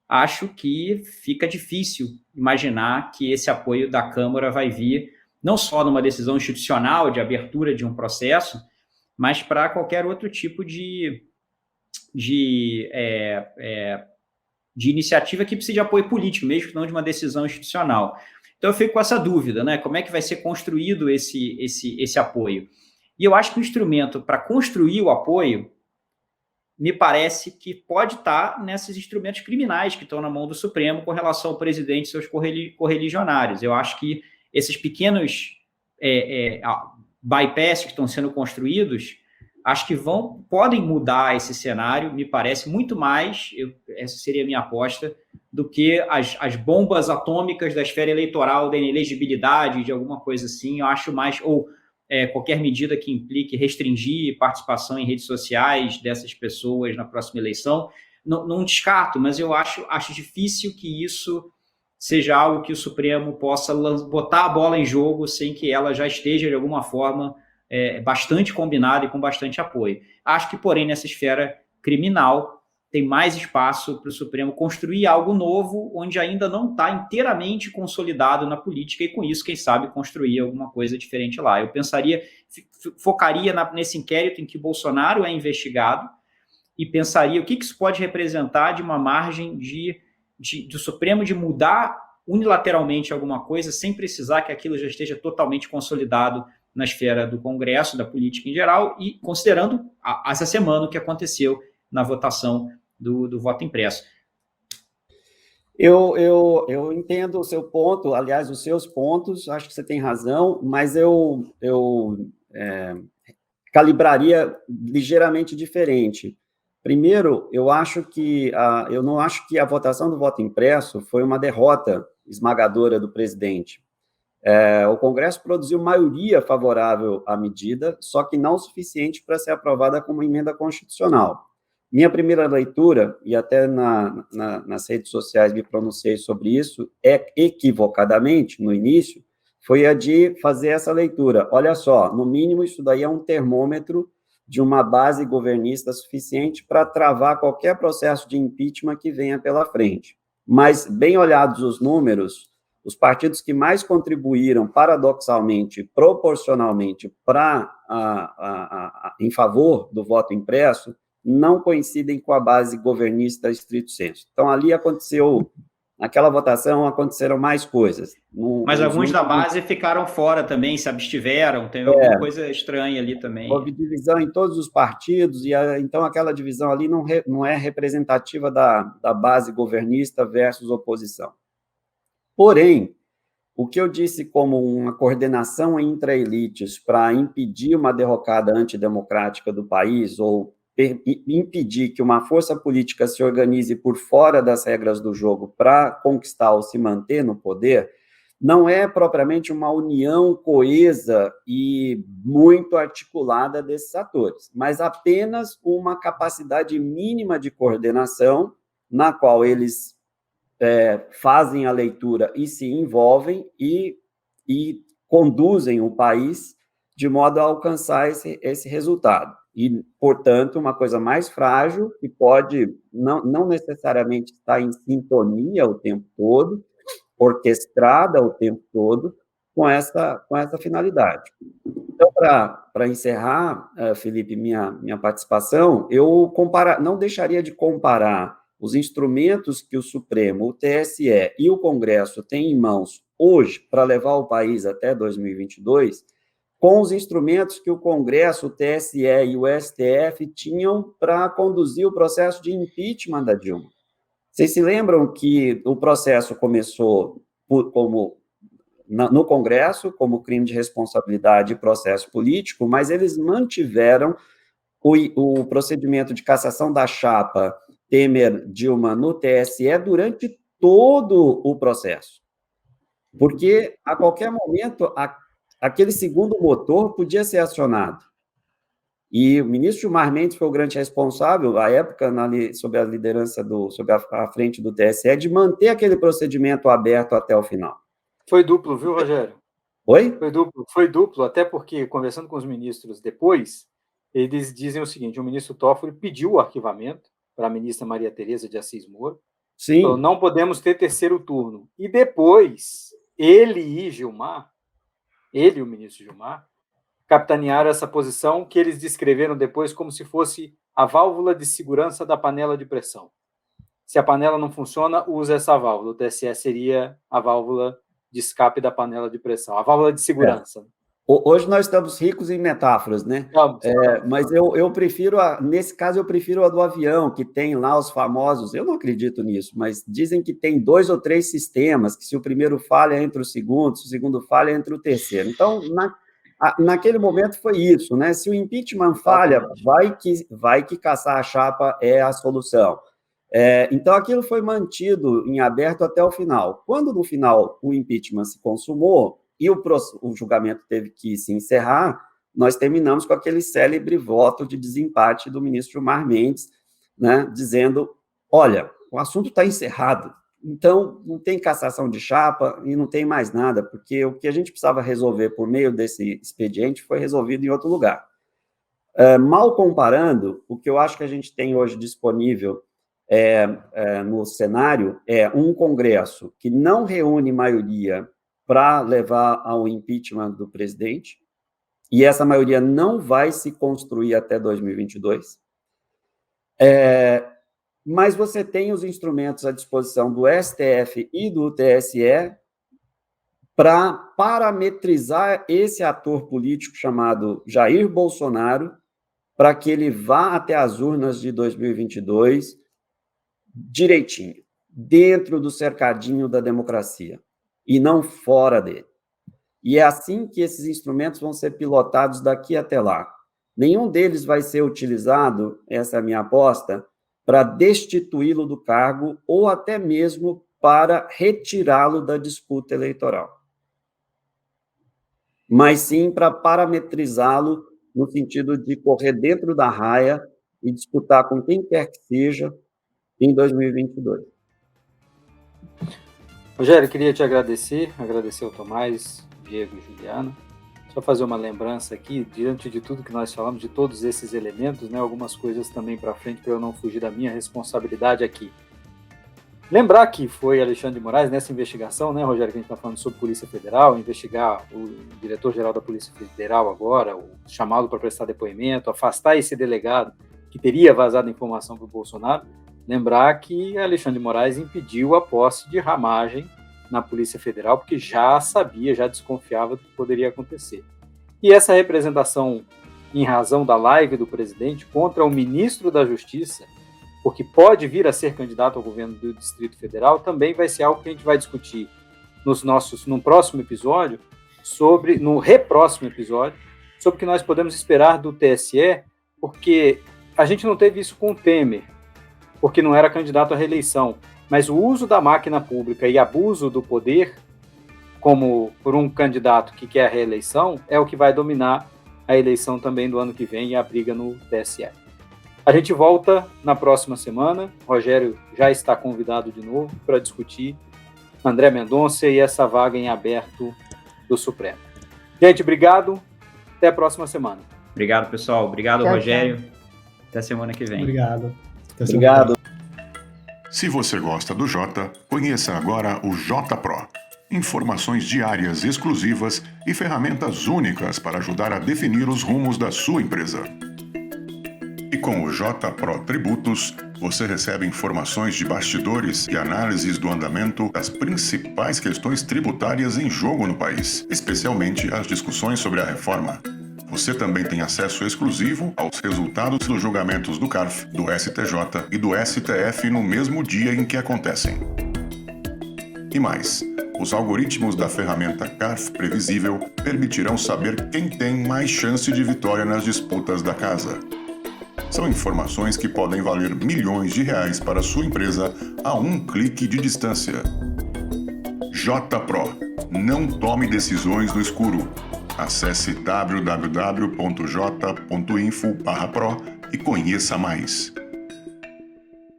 Speaker 5: acho que fica difícil imaginar que esse apoio da Câmara vai vir não só numa decisão institucional de abertura de um processo, mas para qualquer outro tipo de iniciativa que precise de apoio político, mesmo que não de uma decisão institucional. Então, eu fico com essa dúvida, né? Como é que vai ser construído esse apoio? E eu acho que o instrumento para construir o apoio me parece que pode estar nesses instrumentos criminais que estão na mão do Supremo com relação ao presidente e seus correligionários. Eu acho que esses pequenos bypass que estão sendo construídos, acho que podem mudar esse cenário, me parece muito mais, essa seria a minha aposta, do que as bombas atômicas da esfera eleitoral, da inelegibilidade, de alguma coisa assim. Eu acho mais, ou qualquer medida que implique restringir participação em redes sociais dessas pessoas na próxima eleição. Não descarto, mas eu acho difícil que isso seja algo que o Supremo possa botar a bola em jogo sem que ela já esteja, de alguma forma, bastante combinada e com bastante apoio. Acho que, porém, nessa esfera criminal, tem mais espaço para o Supremo construir algo novo, onde ainda não está inteiramente consolidado na política, e com isso, quem sabe, construir alguma coisa diferente lá. Eu focaria nesse inquérito em que Bolsonaro é investigado, e pensaria o que isso pode representar de uma margem do Supremo de mudar unilateralmente alguma coisa, sem precisar que aquilo já esteja totalmente consolidado na esfera do Congresso, da política em geral, e considerando essa semana o que aconteceu na votação do voto impresso.
Speaker 2: Eu entendo o seu ponto, aliás, os seus pontos, acho que você tem razão, mas eu calibraria ligeiramente diferente. Primeiro, eu não acho que a votação do voto impresso foi uma derrota esmagadora do presidente. O Congresso produziu maioria favorável à medida, só que não o suficiente para ser aprovada como emenda constitucional. Minha primeira leitura, e até nas redes sociais me pronunciei sobre isso, equivocadamente, no início, foi a de fazer essa leitura. Olha só, no mínimo, isso daí é um termômetro de uma base governista suficiente para travar qualquer processo de impeachment que venha pela frente. Mas, bem olhados os números, os partidos que mais contribuíram, paradoxalmente, proporcionalmente, em favor do voto impresso, não coincidem com a base governista estrito sensu. Então, ali naquela votação, aconteceram mais coisas.
Speaker 5: Mas alguns da base ficaram fora também, se abstiveram, tem alguma coisa estranha ali também.
Speaker 2: Houve divisão em todos os partidos, e então aquela divisão ali não é representativa da base governista versus oposição. Porém, o que eu disse como uma coordenação intra-elites para impedir uma derrocada antidemocrática do país, ou impedir que uma força política se organize por fora das regras do jogo para conquistar ou se manter no poder, não é propriamente uma união coesa e muito articulada desses atores, mas apenas uma capacidade mínima de coordenação na qual eles fazem a leitura e se envolvem e conduzem o país de modo a alcançar esse resultado. E, portanto, uma coisa mais frágil, que pode não necessariamente estar em sintonia o tempo todo, orquestrada o tempo todo, com essa finalidade. Então, para encerrar, Felipe, minha participação, eu não deixaria de comparar os instrumentos que o Supremo, o TSE e o Congresso têm em mãos hoje para levar o país até 2022, com os instrumentos que o Congresso, o TSE e o STF tinham para conduzir o processo de impeachment da Dilma. Vocês se lembram que o processo começou no Congresso, como crime de responsabilidade e processo político, mas eles mantiveram o procedimento de cassação da chapa Temer-Dilma no TSE durante todo o processo. Porque, a qualquer momento, aquele segundo motor podia ser acionado. E o ministro Gilmar Mendes foi o grande responsável, à época, sob a liderança sob a frente do TSE, de manter aquele procedimento aberto até o final.
Speaker 1: Foi duplo, viu, Rogério?
Speaker 2: Oi?
Speaker 1: Foi duplo, até porque, conversando com os ministros depois, eles dizem o seguinte: o ministro Toffoli pediu o arquivamento para a ministra Maria Tereza de Assis Moura.
Speaker 2: Sim.
Speaker 1: Então, não podemos ter terceiro turno. E depois, ele e o ministro Gilmar, capitanearam essa posição que eles descreveram depois como se fosse a válvula de segurança da panela de pressão. Se a panela não funciona, usa essa válvula. O TSE seria a válvula de escape da panela de pressão, a válvula de segurança.
Speaker 2: Hoje nós estamos ricos em metáforas, né? Mas eu prefiro, nesse caso, eu prefiro a do avião, que tem lá os famosos, eu não acredito nisso, mas dizem que tem 2 ou 3 sistemas, que se o primeiro falha, entra o segundo, se o segundo falha, entra o terceiro. Então, naquele momento foi isso, né? Se o impeachment falha, vai que caçar a chapa é a solução. Então, aquilo foi mantido em aberto até o final. Quando, no final, o impeachment se consumou e o julgamento teve que se encerrar, nós terminamos com aquele célebre voto de desempate do ministro Gilmar Mendes, né, dizendo, olha, o assunto está encerrado, Então, não tem cassação de chapa e não tem mais nada, porque o que a gente precisava resolver por meio desse expediente foi resolvido em outro lugar. Mal comparando, o que eu acho que a gente tem hoje disponível no cenário é um Congresso que não reúne maioria para levar ao impeachment do presidente, e essa maioria não vai se construir até 2022. Mas você tem os instrumentos à disposição do STF e do TSE para parametrizar esse ator político chamado Jair Bolsonaro, para que ele vá até as urnas de 2022 direitinho, dentro do cercadinho da democracia, e não fora dele. E é assim que esses instrumentos vão ser pilotados daqui até lá. Nenhum deles vai ser utilizado, essa é a minha aposta, para destituí-lo do cargo ou até mesmo para retirá-lo da disputa eleitoral. Mas sim para parametrizá-lo no sentido de correr dentro da raia e disputar com quem quer que seja em 2022.
Speaker 1: Rogério, queria te agradecer ao Tomás, Diego e Juliana. Só fazer uma lembrança aqui, diante de tudo que nós falamos, de todos esses elementos, né, algumas coisas também para frente, para eu não fugir da minha responsabilidade aqui. Lembrar que foi Alexandre de Moraes, nessa investigação, né, Rogério, que a gente está falando sobre Polícia Federal, investigar o diretor-geral da Polícia Federal agora, chamá-lo para prestar depoimento, afastar esse delegado que teria vazado informação para o Bolsonaro. Lembrar que Alexandre de Moraes impediu a posse de ramagem na Polícia Federal, porque já sabia, já desconfiava do que poderia acontecer. E essa representação, em razão da live do presidente, contra o ministro da Justiça, porque pode vir a ser candidato ao governo do Distrito Federal, também vai ser algo que a gente vai discutir no próximo episódio, no repróximo episódio, sobre o que nós podemos esperar do TSE, porque a gente não teve isso com o Temer, porque não era candidato à reeleição, mas o uso da máquina pública e abuso do poder, como por um candidato que quer a reeleição, é o que vai dominar a eleição também do ano que vem e a briga no TSE. A gente volta na próxima semana. O Rogério já está convidado de novo para discutir André Mendonça e essa vaga em aberto do Supremo. Gente, obrigado. Até a próxima semana.
Speaker 5: Obrigado, pessoal. Obrigado,
Speaker 3: Tchau,
Speaker 5: Rogério.
Speaker 3: tchau.
Speaker 5: Até semana que vem.
Speaker 4: Obrigado.
Speaker 2: Obrigado.
Speaker 6: Se você gosta do Jota, conheça agora o Jota Pro. Informações diárias exclusivas e ferramentas únicas para ajudar a definir os rumos da sua empresa. E com o Jota Pro Tributos, você recebe informações de bastidores e análises do andamento das principais questões tributárias em jogo no país, especialmente as discussões sobre a reforma. Você também tem acesso exclusivo aos resultados dos julgamentos do CARF, do STJ e do STF no mesmo dia em que acontecem. E mais, os algoritmos da ferramenta CARF Previsível permitirão saber quem tem mais chance de vitória nas disputas da casa. São informações que podem valer milhões de reais para a sua empresa a um clique de distância. Jota Pro. Não tome decisões no escuro. Acesse www.j.info/pro e conheça mais.